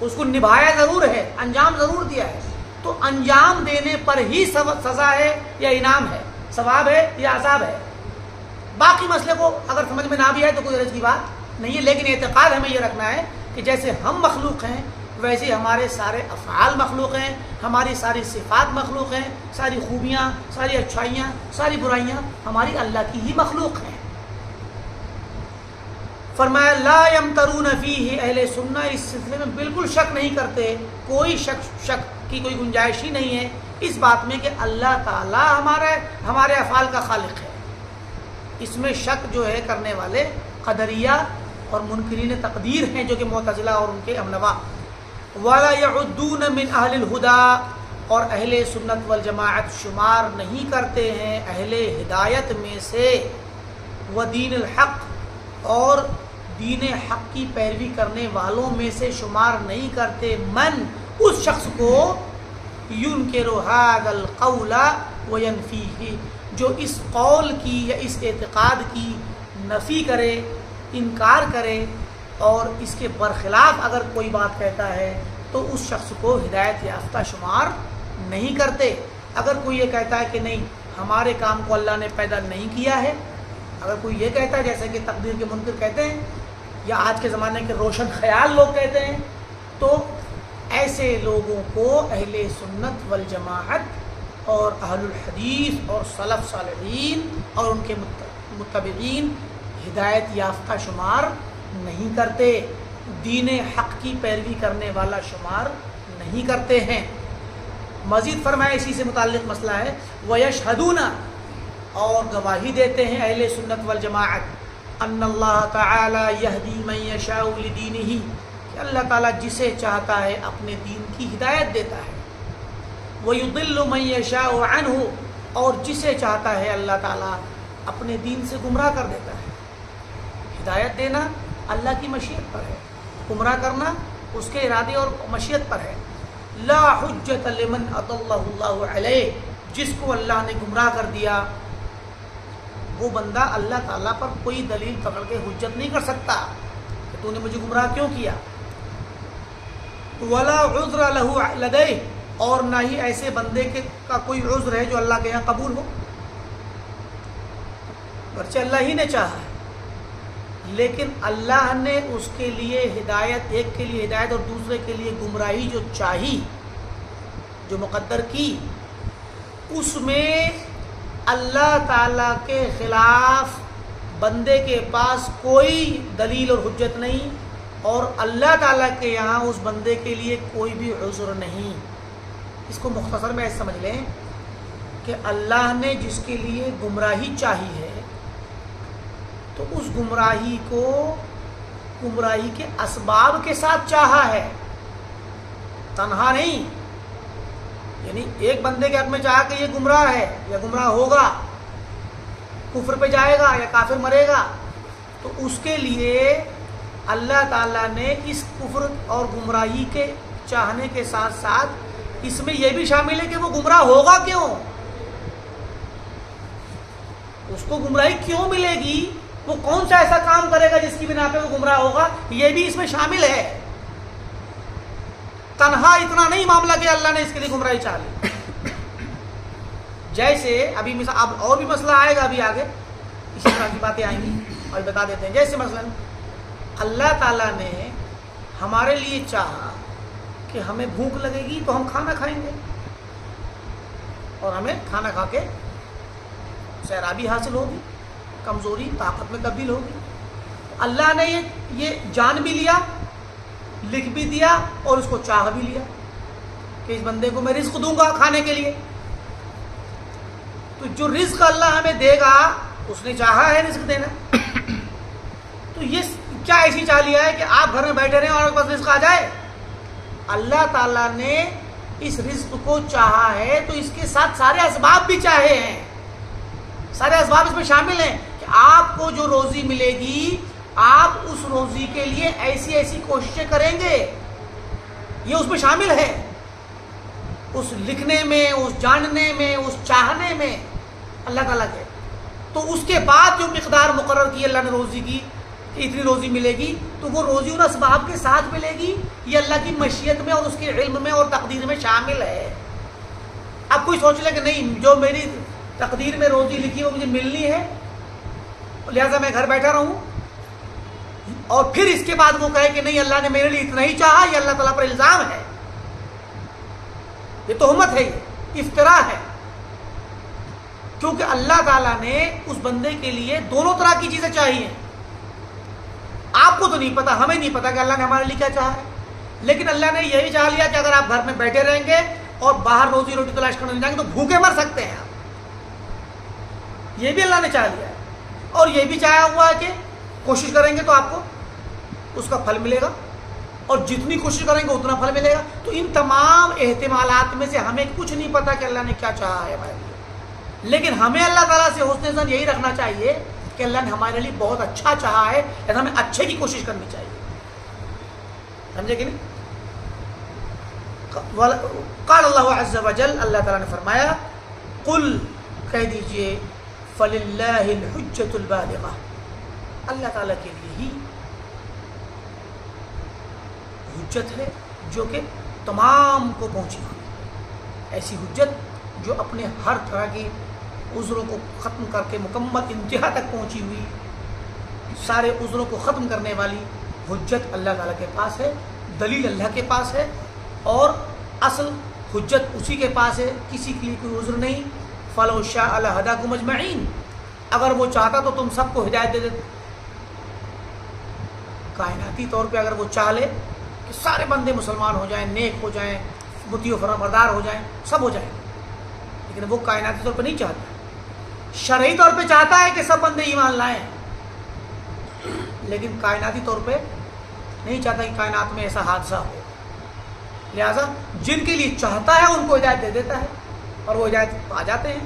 اس کو نبھایا ضرور ہے، انجام ضرور دیا ہے۔ تو انجام دینے پر ہی سزا ہے یا انعام ہے، ثواب ہے یا عذاب ہے۔ باقی مسئلے کو اگر سمجھ میں نہ بھی آئے تو کوئی حرج کی بات نہیں ہے، لیکن اعتقاد ہمیں یہ رکھنا ہے کہ جیسے ہم مخلوق ہیں ویسے ہمارے سارے افعال مخلوق ہیں، ہماری ساری صفات مخلوق ہیں، ساری خوبیاں، ساری اچھائیاں، ساری برائیاں ہماری اللہ کی ہی مخلوق ہیں۔ فرمایا لا یمترون فیہ، اہل سنہ اس سلسلے میں بالکل شک نہیں کرتے، کوئی شک کی کوئی گنجائش ہی نہیں ہے اس بات میں کہ اللہ تعالی ہمارے افعال کا خالق ہے۔ اس میں شک جو ہے کرنے والے قدریہ اور منکرین تقدیر ہیں، جو کہ معتزلہ اور ان کے ہمنوا۔ وَلَا يَعُدُّونَ مِنْ أَهْلِ الْهُدَىٰ، اور اہل سنت والجماعت شمار نہیں کرتے ہیں اہل ہدایت میں سے، وَدِينِ الْحَقِّ، اور دین حق کی پیروی کرنے والوں میں سے شمار نہیں کرتے، من اس شخص کو يُنْكِرُ هَذَا الْقَوْلَ وَيَنْفِيهِ، جو اس قول کی یا اس اعتقاد کی نفی کرے، انکار کرے، اور اس کے برخلاف اگر کوئی بات کہتا ہے تو اس شخص کو ہدایت یافتہ شمار نہیں کرتے۔ اگر کوئی یہ کہتا ہے کہ نہیں ہمارے کام کو اللہ نے پیدا نہیں کیا ہے، اگر کوئی یہ کہتا ہے جیسے کہ تقدیر کے منکر کہتے ہیں یا آج کے زمانے کے روشن خیال لوگ کہتے ہیں، تو ایسے لوگوں کو اہل سنت والجماعت اور اہل الحدیث اور سلف صالحین اور ان کے متبعین ہدایت یافتہ شمار نہیں کرتے، دین حق کی پیروی کرنے والا شمار نہیں کرتے ہیں۔ مزید فرمایا اسی سے متعلق مسئلہ ہے وَيَشْهَدُونَ، اور گواہی دیتے ہیں اہل سنت والجماعت، ان اللہ تعالی یہدی من یشاء لدینہ، کہ اللہ تعالیٰ جسے چاہتا ہے اپنے دین کی ہدایت دیتا ہے، وَيُضِلُّ مَن يَشَاءُ عَنْهُ، اور جسے چاہتا ہے اللہ تعالیٰ اپنے دین سے گمراہ کر دیتا ہے۔ ہدایت دینا اللہ کی مشیت پر ہے، گمراہ کرنا اس کے ارادے اور مشیت پر ہے۔ لا حجت لمن اضلہ اللہ علیہ، جس کو اللہ نے گمراہ کر دیا وہ بندہ اللہ تعالیٰ پر کوئی دلیل پکڑ کے حجت نہیں کر سکتا کہ تو نے مجھے گمراہ کیوں کیا۔ ولا عذر له لدیہ، اور نہ ہی ایسے بندے کا کوئی عذر ہے جو اللہ کے یہاں قبول ہو، گرچہ اللہ ہی نے چاہا ہے، لیکن اللہ نے اس کے لیے ہدایت، ایک کے لیے ہدایت اور دوسرے کے لیے گمراہی جو چاہی، جو مقدر کی، اس میں اللہ تعالیٰ کے خلاف بندے کے پاس کوئی دلیل اور حجت نہیں، اور اللہ تعالیٰ کے یہاں اس بندے کے لیے کوئی بھی عذر نہیں۔ اس کو مختصر میں ایسے سمجھ لیں کہ اللہ نے جس کے لیے گمراہی چاہی ہے تو اس گمراہی کو گمراہی کے اسباب کے ساتھ چاہا ہے، تنہا نہیں۔ یعنی ایک بندے کے حق میں چاہا کہ یہ گمراہ ہے یا گمراہ ہوگا، کفر پہ جائے گا یا کافر مرے گا، تو اس کے لیے اللہ تعالیٰ نے اس کفر اور گمراہی کے چاہنے کے ساتھ ساتھ اس میں یہ بھی شامل ہے کہ وہ گمراہ ہوگا کیوں، اس کو گمراہی کیوں ملے گی، وہ کون سا ایسا کام کرے گا جس کی بنا پہ وہ گمراہ ہوگا، یہ بھی اس میں شامل ہے۔ تنہا اتنا نہیں معاملہ کہ اللہ نے اس کے لیے گمراہی چاہ لی۔ جیسے ابھی اب اور بھی مسئلہ آئے گا ابھی آگے، اسی طرح کی باتیں آئیں گی اور بتا دیتے ہیں۔ جیسے مثلا اللہ تعالیٰ نے ہمارے لیے چاہا کہ ہمیں بھوک لگے گی تو ہم کھانا کھائیں گے، اور ہمیں کھانا کھا کے سیرابی حاصل ہوگی، کمزوری طاقت میں تبدیل ہوگی۔ اللہ نے یہ جان بھی لیا، لکھ بھی دیا، اور اس کو چاہ بھی لیا کہ اس بندے کو میں رزق دوں گا کھانے کے لیے۔ تو جو رزق اللہ ہمیں دے گا اس نے چاہا ہے رزق دینا، تو یہ کیا ایسی چاہ لیا ہے کہ آپ گھر میں بیٹھے رہیں اور بس رزق آ جائے؟ اللہ تعالیٰ نے اس رزق کو چاہا ہے تو اس کے ساتھ سارے اسباب بھی چاہے ہیں، سارے اسباب اس میں شامل ہیں کہ آپ کو جو روزی ملے گی آپ اس روزی کے لیے ایسی ایسی کوششیں کریں گے، یہ اس میں شامل ہے، اس لکھنے میں، اس جاننے میں، اس چاہنے میں اللہ تعالیٰ کے۔ تو اس کے بعد جو مقدار مقرر کی اللہ نے روزی کی کہ اتنی روزی ملے گی، تو وہ روزی ان اسباب کے ساتھ ملے گی، یہ اللہ کی مشیت میں اور اس کے علم میں اور تقدیر میں شامل ہے۔ اب کوئی سوچ لے کہ نہیں، جو میری تقدیر میں روزی لکھی وہ مجھے ملنی ہے لہٰذا میں گھر بیٹھا رہوں، اور پھر اس کے بعد وہ کہے کہ نہیں اللہ نے میرے لیے اتنا ہی چاہا، یہ اللہ تعالیٰ پر الزام ہے، یہ تہمت ہے، یہ افطرا ہے۔ کیونکہ اللہ تعالیٰ نے اس بندے کے لیے دونوں طرح کی چیزیں چاہیے۔ آپ کو تو نہیں پتا، ہمیں نہیں پتا کہ اللہ نے ہمارے لیے کیا چاہا ہے، لیکن اللہ نے یہی چاہ لیا کہ اگر آپ گھر میں بیٹھے رہیں گے اور باہر روزی روٹی تلاش کرنے نہیں جائیں گے تو بھوکے مر سکتے ہیں آپ، یہ بھی اللہ نے چاہ لیا ہے۔ اور یہ بھی چاہا ہوا ہے کہ کوشش کریں گے تو آپ کو اس کا پھل ملے گا، اور جتنی کوشش کریں گے اتنا پھل ملے گا۔ تو ان تمام احتمالات میں سے ہمیں کچھ نہیں پتا کہ اللہ نے کیا چاہا ہے ہمارے لیے، لیکن ہمیں اللہ تعالیٰ سے حسن ظن یہی رکھنا چاہیے کہ اللہ نے ہمارے لیے بہت اچھا چاہا ہے، ایسا ہمیں اچھے کی کوشش کرنی چاہیے، سمجھے کہ نہیں؟ قال اللہ عز وجل، اللہ تعالیٰ نے فرمایا، قل کہہ دیجئے، فللہ الحجۃ البالغہ، اللہ تعالیٰ کے لیے ہی حجت ہے جو کہ تمام کو پہنچی ہوئی، ایسی حجت جو اپنے ہر طرح کی عذروں کو ختم کر کے مکمل انتہا تک پہنچی ہوئی، سارے عذروں کو ختم کرنے والی حجت اللہ تعالیٰ کے پاس ہے، دلیل اللہ کے پاس ہے، اور اصل حجت اسی کے پاس ہے، کسی کے لیے کوئی عذر نہیں۔ فَلَوْ شَاءَ لَهَدَاكُمْ أَجْمَعِينَ، اگر وہ چاہتا تو تم سب کو ہدایت دے دیتا، کائناتی طور پہ اگر وہ چاہ لے کہ سارے بندے مسلمان ہو جائیں، نیک ہو جائیں، مطیع و فرمانبردار ہو جائیں، سب ہو جائیں، لیکن وہ کائناتی طور پہ نہیں چاہتا، شرعی طور پہ چاہتا ہے کہ سب بندے ایمان لائیں، لیکن کائناتی طور پہ نہیں چاہتا کہ کائنات میں ایسا حادثہ ہو، لہذا جن کے لیے چاہتا ہے ان کو ہدایت دے دیتا ہے، اور وہ ہدایت پا جاتے ہیں،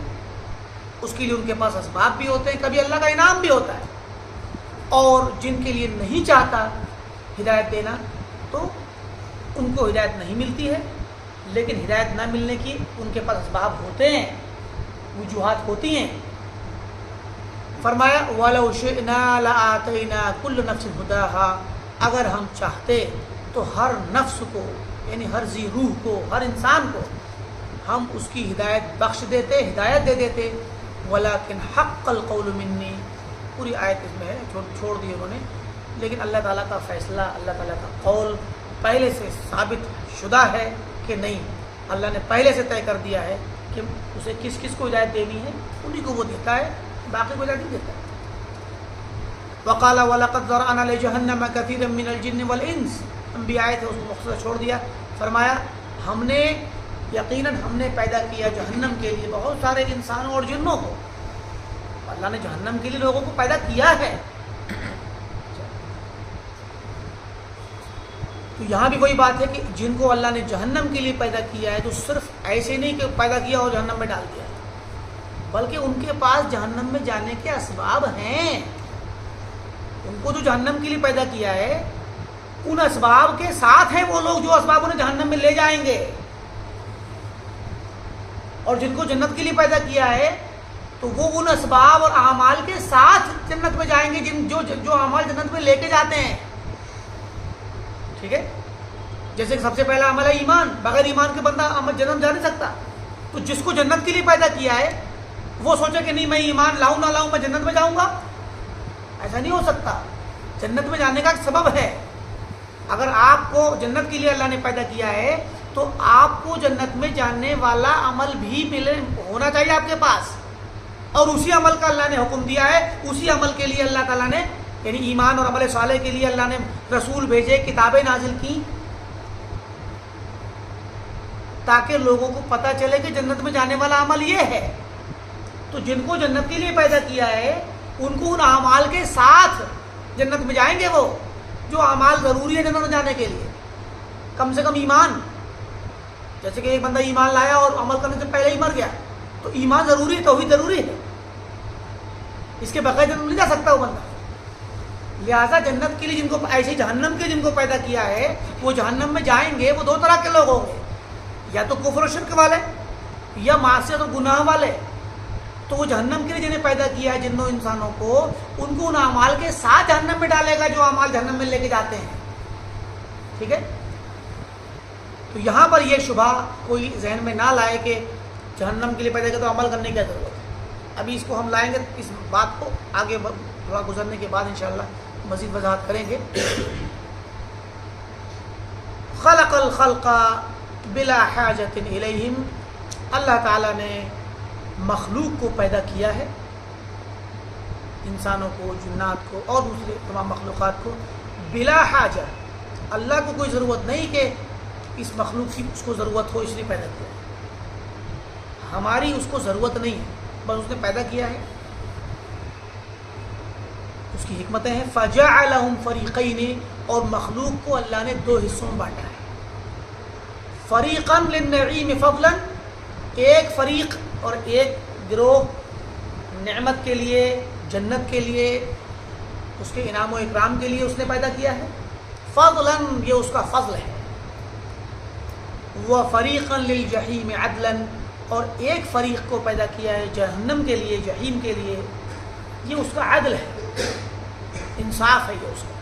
اس کے لیے ان کے پاس اسباب بھی ہوتے ہیں، کبھی اللہ کا انعام بھی ہوتا ہے، اور جن کے لیے نہیں چاہتا ہدایت دینا تو ان کو ہدایت نہیں ملتی ہے، لیکن ہدایت نہ ملنے کی ان کے پاس اسباب ہوتے ہیں، وجوہات ہوتی ہیں۔ فرمایا وَلَوْ شِئْنَا لَآتَيْنَا كُلُّ نَفْسٍ هُدَاهَا، اگر ہم چاہتے تو ہر نفس کو، یعنی ہر ذی روح کو، ہر انسان کو ہم اس کی ہدایت بخش دیتے، ہدایت دے دیتے، وَلَكِنْ حَقَّ الْقَوْلُ مِنِّي، پوری آیت اس میں ہے، چھوڑ دی انہوں نے، لیکن اللہ تعالیٰ کا فیصلہ، اللہ تعالیٰ کا قول پہلے سے ثابت شدہ ہے کہ نہیں، اللہ نے پہلے سے طے کر دیا ہے کہ اسے کس کس کو ہدایت دینی ہے، انہی کو وہ دیتا ہے، باقی کو ہدایت نہیں دیتا ہے۔ وقال وَلَقَدْ ذَرَأْنَا لِجَهَنَّمَ كَثِيرًا مِنَ الْجِنِّ وَالْإِنسِ، انبیاء آئے تھے، اس کو مختصر چھوڑ دیا، فرمایا ہم نے یقیناً ہم نے پیدا کیا جہنم کے لیے بہت سارے انسانوں اور جنوں کو، اللہ نے جہنم کے لیے لوگوں کو پیدا کیا ہے۔ تو یہاں بھی وہی بات ہے کہ جن کو اللہ نے جہنم کے لیے پیدا کیا ہے تو صرف ایسے نہیں کہ پیدا کیا اور جہنم میں ڈال دیا، بلکہ ان کے پاس جہنم میں جانے کے اسباب ہیں، ان کو جو جہنم کے لیے پیدا کیا ہے ان اسباب کے ساتھ ہیں وہ لوگ جو اسباب انہیں جہنم میں لے جائیں گے، اور جن کو جنت کے لیے پیدا کیا ہے تو وہ ان اسباب اور اعمال کے ساتھ جنت میں جائیں گے جو اعمال جنت میں لے کے جاتے ہیں، ٹھیک ہے؟ جیسے کہ سب سے پہلا عمل ہے ایمان، بغیر ایمان کے بندہ جنت جا نہیں سکتا، تو جس کو جنت کے لیے پیدا کیا ہے وہ سوچے کہ نہیں میں ایمان لاؤں نہ لاؤں میں جنت میں جاؤں گا، ایسا نہیں ہو سکتا، جنت میں جانے کا ایک سبب ہے۔ اگر آپ کو جنت کے لیے اللہ نے پیدا کیا ہے تو آپ کو جنت میں جانے والا عمل بھی ہونا چاہیے آپ کے پاس، اور اسی عمل کا اللہ نے حکم دیا ہے، اسی عمل کے لیے اللہ تعالیٰ نے، یعنی ایمان اور عمل صالح کے لیے اللہ نے رسول بھیجے، کتابیں نازل کی، تاکہ لوگوں کو پتہ چلے کہ جنت میں جانے والا عمل یہ ہے۔ تو جن کو جنت کے لیے پیدا کیا ہے ان کو ان اعمال کے ساتھ جنت میں جائیں گے، وہ جو اعمال ضروری ہے جنت میں جانے کے لیے، کم سے کم ایمان، جیسے کہ ایک بندہ ایمان لایا اور عمل کرنے سے پہلے ہی مر گیا، تو ایمان ضروری ہے، توحید ضروری ہے، اس کے بغیر جنت نہیں جا سکتا وہ بندہ۔ لہٰذا جنت کے لیے جن کو ایسے جہنم کے جن کو پیدا کیا ہے وہ جہنم میں جائیں گے، وہ دو طرح کے لوگ ہوں گے، یا تو کفر و شرک والے یا معصیت و گناہ والے۔ تو وہ جہنم کے لیے جنہیں پیدا کیا ہے جنوں انسانوں کو، ان کو ان اعمال کے ساتھ جہنم میں ڈالے گا جو اعمال جہنم میں لے کے جاتے ہیں، ٹھیک ہے۔ تو یہاں پر یہ شبہ کوئی ذہن میں نہ لائے کہ جہنم کے لیے پیدا کیا تو عمل کرنے کی کیا ضرورت ہے۔ ابھی اس کو ہم لائیں گے، اس بات کو آگے تھوڑا گزرنے کے بعد انشاءاللہ مزید وضاحت کریں گے۔ خلق الخلق بلا حاجت الیہم، اللہ تعالیٰ نے مخلوق کو پیدا کیا ہے، انسانوں کو، جنات کو اور دوسرے تمام مخلوقات کو، بلا حاجہ، اللہ کو کوئی ضرورت نہیں کہ اس مخلوق کی اس کو ضرورت ہو اس لیے پیدا کیا ہے، ہماری اس کو ضرورت نہیں ہے، بس اس نے پیدا کیا ہے، اس کی حکمتیں ہیں۔ فجعلہم فریقین، اور مخلوق کو اللہ نے دو حصوں میں بانٹا ہے، فریقا للنعیم فضلا، ایک فریق اور ایک گروہ نعمت کے لیے، جنت کے لیے، اس کے انعام و اکرام کے لیے اس نے پیدا کیا ہے، فضلا، یہ اس کا فضل ہے، وفریقا للجحیم عدلا، اور ایک فریق کو پیدا کیا ہے جہنم کے لیے، جحیم کے لیے، یہ اس کا عدل ہے، انصاف ہے یہ اس کا،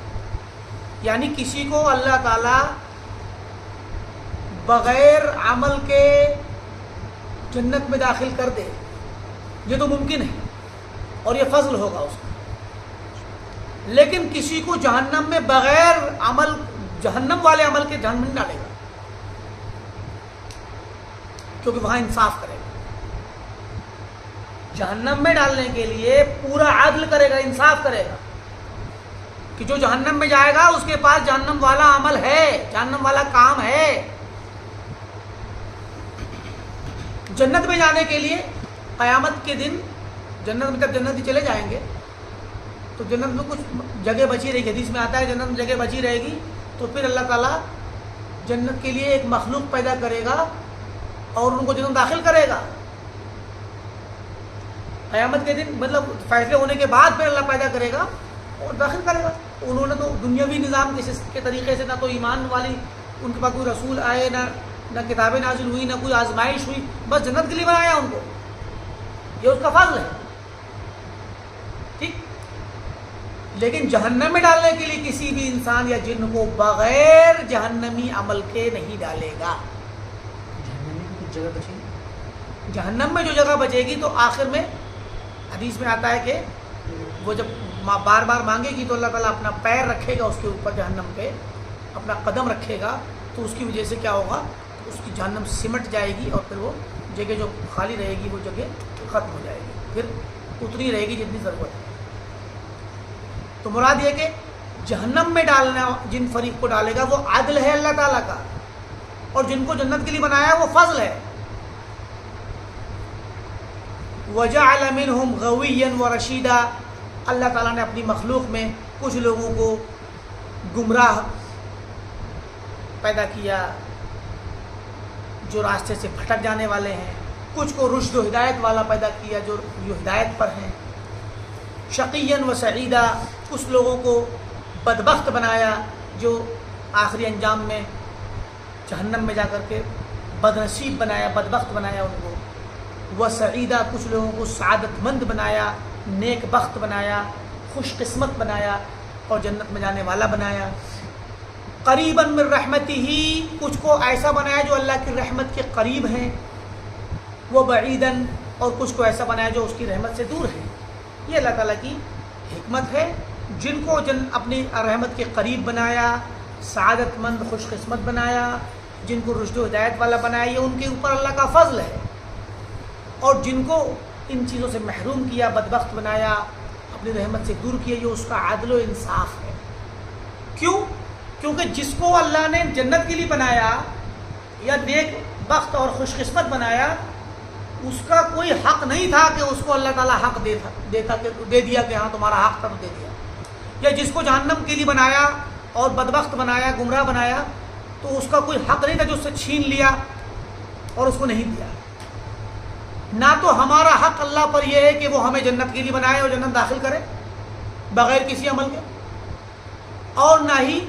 یعنی کسی کو اللہ تعالیٰ بغیر عمل کے جنت میں داخل کر دے، یہ تو ممکن ہے اور یہ فضل ہوگا اس کا، لیکن کسی کو جہنم میں بغیر عمل، جہنم والے عمل کے جہنم نہیں ڈالے گا، کیونکہ وہاں انصاف کرے گا، جہنم میں ڈالنے کے لیے پورا عدل کرے گا، انصاف کرے گا کہ جو جہنم میں جائے گا اس کے پاس جہنم والا عمل ہے، جہنم والا کام ہے۔ جنت میں جانے کے لیے قیامت کے دن جنت میں، جب جنتی چلے جائیں گے تو جنت میں کچھ جگہ بچی رہے گی، حدیث میں آتا ہے جنت میں جگہ بچی رہے گی، تو پھر اللہ تعالیٰ جنت کے لیے ایک مخلوق پیدا کرے گا اور ان کو جنت داخل کرے گا قیامت کے دن، مطلب فیصلے ہونے کے بعد پھر اللہ پیدا کرے گا اور داخل کرے گا۔ انہوں نے تو دنیاوی نظام کے طریقے سے، نہ تو ایمان والی ان کے پاس کوئی رسول آئے، نہ کتابیں نازل ہوئی، نہ کوئی آزمائش ہوئی، بس جنت کے لیے بنایا ان کو، یہ اس کا فضل ہے، ٹھیک۔ لیکن جہنم میں ڈالنے کے لیے کسی بھی انسان یا جن کو بغیر جہنمی عمل کے نہیں ڈالے گا۔ جہنم میں جو جگہ بچے گی تو آخر میں حدیث میں آتا ہے کہ وہ جب بار بار مانگے گی تو اللہ تعالیٰ اپنا پیر رکھے گا اس کے اوپر، جہنم پہ اپنا قدم رکھے گا، تو اس کی وجہ سے کیا ہوگا، اس کی جہنم سمٹ جائے گی اور پھر وہ جگہ جو خالی رہے گی وہ جگہ ختم ہو جائے گی، پھر اتنی رہے گی جتنی ضرورت ہے۔ تو مراد یہ کہ جہنم میں ڈالنا جن فریق کو ڈالے گا وہ عدل ہے اللہ تعالیٰ کا، اور جن کو جنت کے لیے بنایا وہ فضل ہے۔ وَجَعَلَ مِنْهُمْ غَوِيًّا وَرَشِيدًا، اللہ تعالیٰ نے اپنی مخلوق میں کچھ لوگوں کو گمراہ پیدا کیا جو راستے سے بھٹک جانے والے ہیں، کچھ کو رشد و ہدایت والا پیدا کیا جو ہدایت پر ہیں، شقیًا و سعیدا، کچھ لوگوں کو بدبخت بنایا جو آخری انجام میں جہنم میں جا کر کے بدنصیب بنایا، بدبخت بنایا ان کو، و سعیدا، کچھ لوگوں کو سعادت مند بنایا، نیک بخت بنایا، خوش قسمت بنایا اور جنت میں جانے والا بنایا۔ قریباً من رحمتہ، کچھ کو ایسا بنایا جو اللہ کی رحمت کے قریب ہیں، وہ بعیداً، اور کچھ کو ایسا بنایا جو اس کی رحمت سے دور ہیں۔ یہ اللہ تعالیٰ کی حکمت ہے، جن کو اپنی رحمت کے قریب بنایا، سعادت مند خوش قسمت بنایا، جن کو رشد و ہدایت والا بنایا، یہ ان کے اوپر اللہ کا فضل ہے، اور جن کو ان چیزوں سے محروم کیا، بدبخت بنایا، اپنی رحمت سے دور کیا، یہ اس کا عدل و انصاف ہے۔ کیوں؟ کیونکہ جس کو اللہ نے جنت کے لیے بنایا یا نیک بخت اور خوش قسمت بنایا، اس کا کوئی حق نہیں تھا کہ اس کو اللہ تعالیٰ حق دے دیا کہ ہاں تمہارا حق تھا تو دے دیا، یا جس کو جہنم کے لیے بنایا اور بدبخت بنایا، گمراہ بنایا، تو اس کا کوئی حق نہیں تھا جو اس سے چھین لیا اور اس کو نہیں دیا. نہ تو ہمارا حق اللہ پر یہ ہے کہ وہ ہمیں جنت کے لیے بنائے اور جنت داخل کرے بغیر کسی عمل کے، اور نہ ہی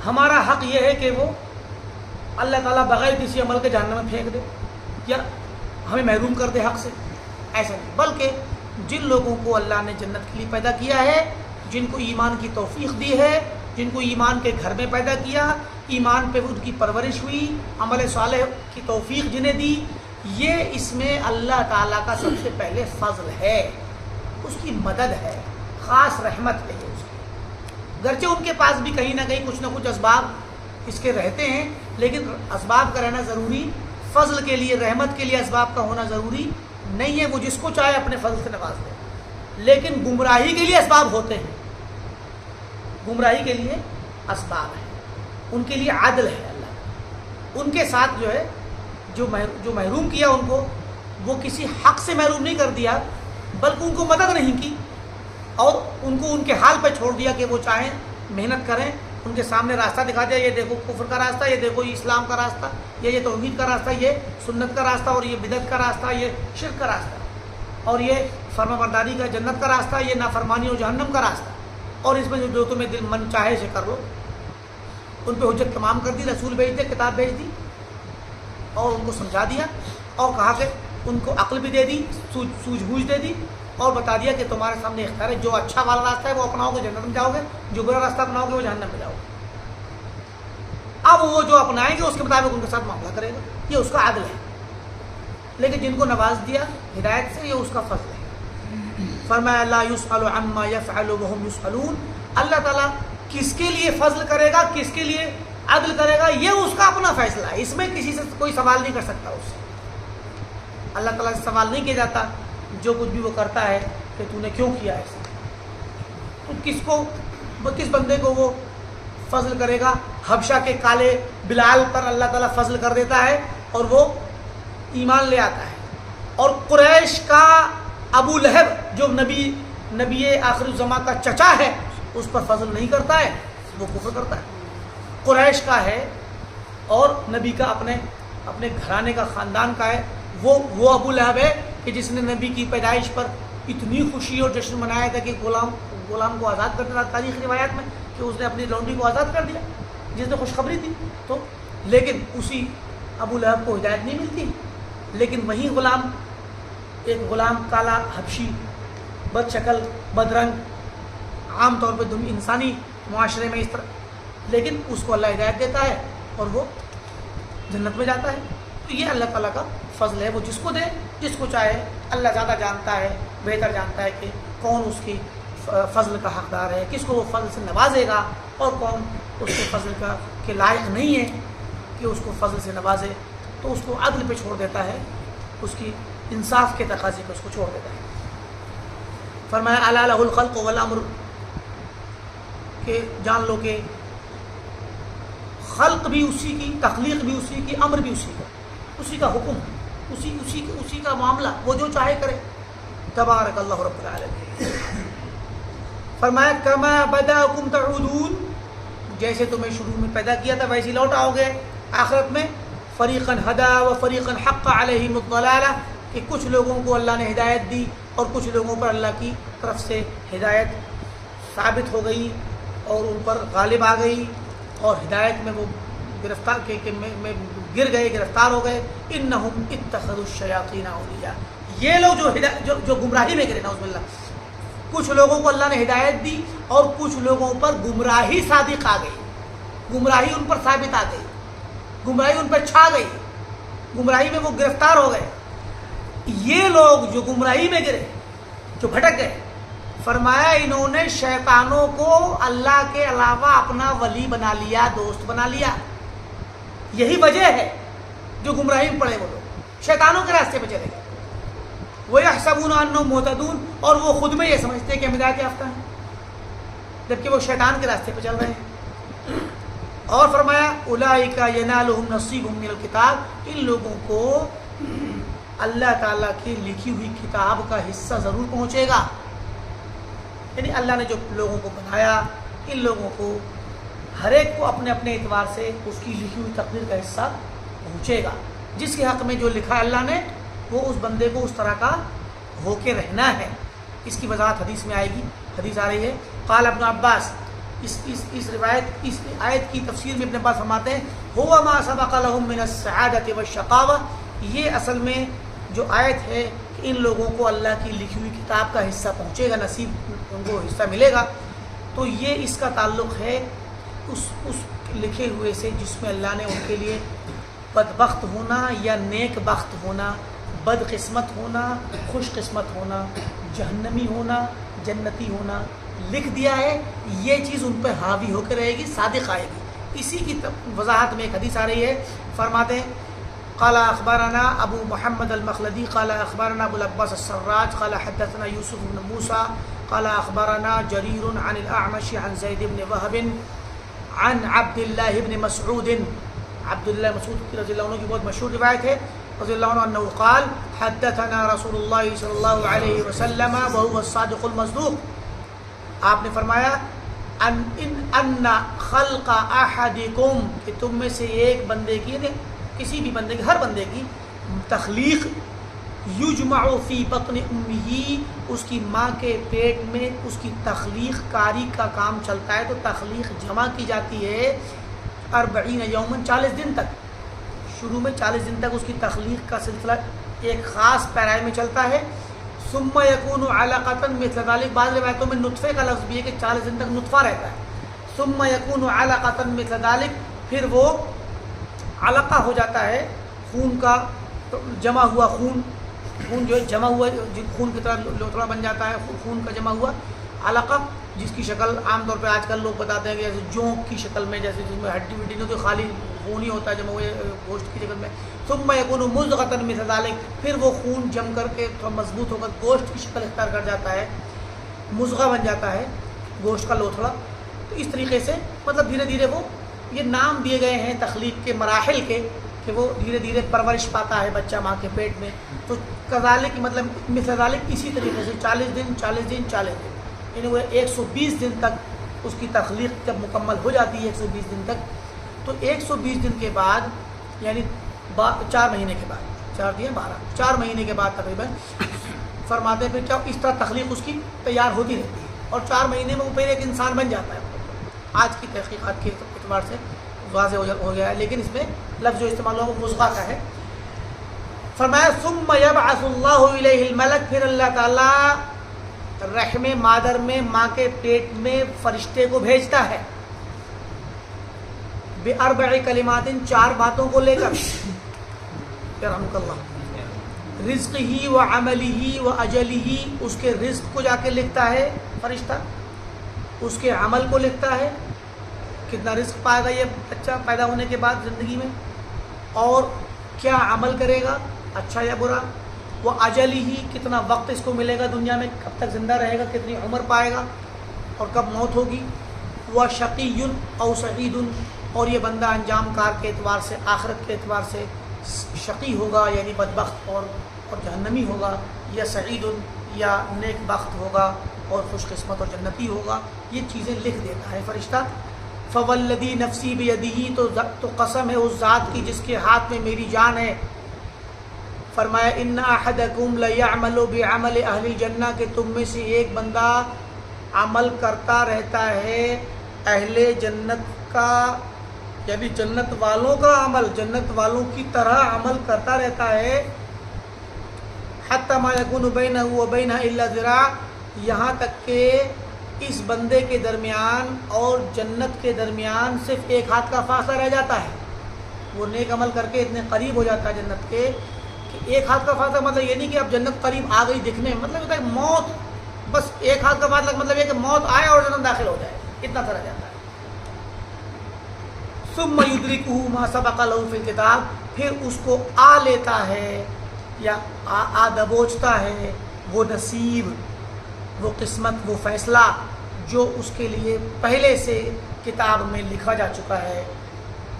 ہمارا حق یہ ہے کہ وہ اللہ تعالیٰ بغیر کسی عمل کے جہنم میں پھینک دے یا ہمیں محروم کر دے حق سے. ایسا نہیں، بلکہ جن لوگوں کو اللہ نے جنت کے لیے پیدا کیا ہے، جن کو ایمان کی توفیق دی ہے، جن کو ایمان کے گھر میں پیدا کیا، ایمان پہ ان کی پرورش ہوئی، عمل صالح کی توفیق جنہیں دی، یہ اس میں اللہ تعالیٰ کا سب سے پہلے فضل ہے، اس کی مدد ہے، خاص رحمت ہے اس کی. گرچہ ان کے پاس بھی کہیں نہ کہیں کچھ نہ کچھ اسباب اس کے رہتے ہیں، لیکن اسباب کا رہنا ضروری، فضل کے لیے، رحمت کے لیے اسباب کا ہونا ضروری نہیں ہے. وہ جس کو چاہے اپنے فضل سے نواز دے، لیکن گمراہی کے لیے اسباب ہوتے ہیں، گمراہی کے لیے اسباب ہیں، ان کے لیے عدل ہے اللہ. ان کے ساتھ جو ہے جو محروم کیا ان کو، وہ کسی حق سے محروم نہیں کر دیا، بلکہ ان کو مدد نہیں کی اور ان کو ان کے حال پہ چھوڑ دیا کہ وہ چاہیں محنت کریں. ان کے سامنے راستہ دکھا دیا، یہ دیکھو کفر کا راستہ، یہ دیکھو یہ اسلام کا راستہ، یہ توحید کا راستہ، یہ سنت کا راستہ، اور یہ بدعت کا راستہ، یہ شرک کا راستہ، اور یہ فرما برداری کا جنت کا راستہ، یہ نافرمانی اور جہنم کا راستہ، اور اس میں جو تمہیں دل من چاہے سے کر لو. ان پہ حجت تمام کر دی، رسول بھیج دے، کتاب بھیج دی، اور ان کو سمجھا دیا، اور کہا کہ ان کو عقل بھی دے دی، سوجھ بوجھ دے دی، اور بتا دیا کہ تمہارے سامنے اختیار ہے، جو اچھا والا راستہ ہے وہ اپناؤ گے جنت میں جاؤ گے، جو برا راستہ اپناؤ گے وہ جہنم میں جاؤ گے. اب وہ جو اپنائیں گے اس کے مطابق ان کے ساتھ معاملہ کرے گا، یہ اس کا عدل ہے. لیکن جن کو نواز دیا ہدایت سے، یہ اس کا فضل ہے. فرمایا لا یسأل عما یفعل وهم یسألون. اللہ تعالیٰ کس کے لیے فضل کرے گا، کس کے لیے عدل کرے گا، یہ اس کا اپنا فیصلہ ہے. اس میں کسی سے کوئی سوال نہیں کر سکتا. اس سے اللہ تعالیٰ سے سوال نہیں کیا جاتا جو کچھ بھی وہ کرتا ہے کہ تو نے کیوں کیا ایسا. تو کس بندے کو وہ فضل کرے گا؟ حبشہ کے کالے بلال پر اللہ تعالیٰ فضل کر دیتا ہے اور وہ ایمان لے آتا ہے. اور قریش کا ابو لہب جو نبی آخر الزمان کا چچا ہے، اس پر فضل نہیں کرتا ہے، وہ کفر کرتا ہے. قریش کا ہے اور نبی کا اپنے گھرانے کا، خاندان کا ہے. وہ ابو لہب ہے کہ جس نے نبی کی پیدائش پر اتنی خوشی اور جشن منایا تھا کہ غلام کو آزاد کر دیا. تاریخی روایات میں کہ اس نے اپنی لونڈی کو آزاد کر دیا جس نے خوشخبری دی. تو لیکن اسی ابو لہب کو ہدایت نہیں ملتی. لیکن وہی ایک غلام کالا حبشی، بد شکل، بد رنگ، عام طور پہ انسانی معاشرے میں اس طرح، لیکن اس کو اللہ ہدایت دیتا ہے اور وہ جنت میں جاتا ہے. تو یہ اللہ تعالیٰ کا فضل ہے. وہ جس کو دے، جس کو چاہے. اللہ زیادہ جانتا ہے، بہتر جانتا ہے کہ کون اس کی فضل کا حقدار ہے، کس کو وہ فضل سے نوازے گا، اور کون اس کے فضل کے لائق نہیں ہے کہ اس کو فضل سے نوازے. تو اس کو عدل پہ چھوڑ دیتا ہے، اس کی انصاف کے تقاضے پہ اس کو چھوڑ دیتا ہے. فرمایا الا لہ الخلق والامر، کہ جان لو کہ خلق بھی اسی کی، تخلیق بھی اسی کی، امر بھی اسی کا حکم، اسی کا معاملہ، وہ جو چاہے کرے. تبارک اللہ رب العالمین. فرمایا کما بداکم تعودون، جیسے تمہیں شروع میں پیدا کیا تھا ویسے لوٹ آؤ گے آخرت میں. فریقا ہدا و فریقا حق علیہم الضلالہ، کہ کچھ لوگوں کو اللہ نے ہدایت دی اور کچھ لوگوں پر اللہ کی طرف سے ہدایت ثابت ہو گئی اور ان پر غالب آ گئی، اور ہدایت میں وہ گرفتار میں گر گئے، گرفتار ہو گئے. انہم اتخذوا الشیاطین اولیاء، یہ لوگ جو گمراہی میں گرے، نعوذ باللہ. کچھ لوگوں کو اللہ نے ہدایت دی اور کچھ لوگوں پر گمراہی صادق آ گئی، گمراہی ان پر ثابت آ گئی، گمراہی ان پر چھا گئی، گمراہی میں وہ گرفتار ہو گئے. یہ لوگ جو گمراہی میں گرے، جو بھٹک گئے، فرمایا انہوں نے شیطانوں کو اللہ کے علاوہ اپنا ولی بنا لیا، دوست بنا لیا. یہی وجہ ہے جو گمراہی میں پڑے وہ لوگ شیطانوں کے راستے پہ چلے گئے. وَيَحْسَبُونَ أَنَّهُمْ مُهْتَدُونَ، اور وہ خود میں یہ سمجھتے کہ ہم ہدایت یافتہ ہیں، جبکہ وہ شیطان کے راستے پہ چل رہے ہیں. اور فرمایا اولئک ینالہم نصیبہم من الکتاب، ان لوگوں کو اللہ تعالیٰ کی لکھی ہوئی کتاب کا حصہ ضرور پہنچے گا. یعنی اللہ نے جو لوگوں کو بنایا، ان لوگوں کو ہر ایک کو اپنے اپنے اعتبار سے اس کی لکھی ہوئی تقدیر کا حصہ پہنچے گا. جس کے حق میں جو لکھا ہے اللہ نے وہ اس بندے کو اس طرح کا ہو کے رہنا ہے۔ اس کی وضاحت حدیث میں آئے گی، حدیث آ رہی ہے قال ابن عباس، اس روایت اس آیت کی تفسیر میں ابن عباس فرماتے ہیں ہوا ما سبق لهم من السعادۃ والشقاوہ، یہ اصل میں جو آیت ہے کہ ان لوگوں کو اللہ کی لکھی ہوئی کتاب کا حصہ پہنچے گا، نصیب ان کو حصہ ملے گا، تو یہ اس کا تعلق ہے اس لکھے ہوئے سے جس میں اللہ نے ان کے لیے بدبخت ہونا یا نیک بخت ہونا، بد قسمت ہونا، خوش قسمت ہونا، جہنمی ہونا، جنتی ہونا لکھ دیا ہے۔ یہ چیز ان پہ حاوی ہو کے رہے گی، صادق آئے گی۔ اسی کی وضاحت میں ایک حدیث آ رہی ہے، فرماتے ہیں قال اخبرنا ابو محمد المخلدی قال اخبرنا ابو العباس السراج قال حدثنا یوسف بن موسیٰ قال اخبرنا جریر عن الاعمش عن زید بن وہب عن عبد اللہ بن مسعود، عبداللہ مسعود رضی اللہ عنہ کی بہت مشہور روایت ہے، رضی اللہ عنہ انہ قال حدثنا رسول اللہ صلی اللہ علیہ وسلم وهو الصادق المصدوق، آپ نے فرمایا ان خلق احدکم، کہ تم میں سے ایک بندے کی، کسی بھی بندے کی، ہر بندے کی تخلیق، یجمع فی بطن امہ، اس کی ماں کے پیٹ میں اس کی تخلیق کاری کا کام چلتا ہے، تو تخلیق جمع کی جاتی ہے 40 یومن، 40 دن تک، شروع میں 40 دن تک اس کی تخلیق کا سلسلہ ایک خاص پیرائے میں چلتا ہے، ثم یکون علقۃ مثل ذلک، بعض روایتوں میں نطفے کا لفظ بھی ہے کہ 40 دن تک نطفہ رہتا ہے، ثم یکون علقۃ مثل ذلک، پھر وہ علقہ ہو جاتا ہے، خون کا جمع ہوا خون جو ہے جمع ہوا خون کی طرح لوتھڑا بن جاتا ہے، خون کا جمع ہوا علقہ، جس کی شکل عام طور پہ آج کل لوگ بتاتے ہیں کہ جیسے جونک کی شکل میں، جیسے جس میں ہڈی وڈی نہیں ہوتی، خالی خون ہی ہوتا ہے جمع ہوئے گوشت کی شکل میں، ثم یکون مضغۃ مثل ذلک، پھر وہ خون جم کر کے تھوڑا مضبوط ہو کر گوشت کی شکل اختیار کر جاتا ہے، مضغہ بن جاتا ہے گوشت کا لوتھڑا۔ تو اس طریقے سے مطلب دھیرے دھیرے وہ یہ نام دیے گئے ہیں تخلیق کے مراحل کے، کہ وہ دھیرے دھیرے پرورش پاتا ہے بچہ ماں کے پیٹ میں، تو کذالک مطلب مثل ذالک اسی طریقے سے 40 دن 40 دن 40 دن، یعنی وہ 120 دن تک اس کی تخلیق جب مکمل ہو جاتی ہے 120 دن تک، تو 120 دن کے بعد یعنی 4 مہینے کے بعد، 4 دیا 12، 4 مہینے کے بعد تقریباً فرماتے ہیں پھر کیا اس طرح تخلیق اس کی تیار ہوتی رہتی ہے، اور 4 مہینے میں وہ پھر ایک انسان بن جاتا ہے۔ آج کی تحقیقات کے اعتبار سے واضح ہو گیا ہے، لیکن اس میں لفظ جو استعمال ہوا وہ مضغہ کا ہے۔ فرمایا ثم یبعث اللہ الیہ الملک، پھر اللہ تعالیٰ رحم مادر میں، ماں کے پیٹ میں فرشتے کو بھیجتا ہے، باربع کلمات، 4 باتوں کو لے کر، رحمک اللہ، رزق ہی و عملی ہی و اجلی ہی، اس کے رزق کو جا کے لکھتا ہے فرشتہ، اس کے عمل کو لکھتا ہے، کتنا رزق پائے گا یہ بچہ پیدا ہونے کے بعد زندگی میں، اور کیا عمل کرے گا اچھا یا برا، وہ اجلی ہی، کتنا وقت اس کو ملے گا دنیا میں، کب تک زندہ رہے گا، کتنی عمر پائے گا اور کب موت ہوگی، وہ شقی او سعید، اور یہ بندہ انجام کار کے اعتبار سے، آخرت کے اعتبار سے شقی ہوگا یعنی بدبخت اور جہنمی ہوگا، یا سعید یا نیک بخت ہوگا اور خوش قسمت اور جنتی ہوگا، یہ چیزیں لکھ دیتا ہے فرشتہ۔ فوالذی نفسی بیدہ، تو قسم ہے اس ذات کی جس کے ہاتھ میں میری جان ہے، فرمایا ان احدکم لیعمل بعمل اہل الجنہ، کہ تم میں سے ایک بندہ عمل کرتا رہتا ہے اہل جنت کا، یعنی جنت والوں کا عمل، جنت والوں کی طرح عمل کرتا رہتا ہے، حتی ما یکون بینہ وبینہ الا ذراع، یہاں تک کہ اس بندے کے درمیان اور جنت کے درمیان صرف ایک ہاتھ کا فاصلہ رہ جاتا ہے، وہ نیک عمل کر کے اتنے قریب ہو جاتا ہے جنت کے کہ ایک ہاتھ کا فاصلہ، مطلب یہ نہیں کہ اب جنت قریب آ گئی دکھنے میں، مطلب ہوتا ہے موت، بس ایک ہاتھ کا فاصلہ مطلب یہ کہ موت آئے اور جنت داخل ہو جائے، اتنا سا رہ جاتا ہے۔ ثم یدرکہ ما سبق لہ فی الکتاب، پھر اس کو آ لیتا ہے یا آ دبوچتا ہے وہ نصیب، وہ قسمت، وہ فیصلہ جو اس کے لیے پہلے سے کتاب میں لکھا جا چکا ہے۔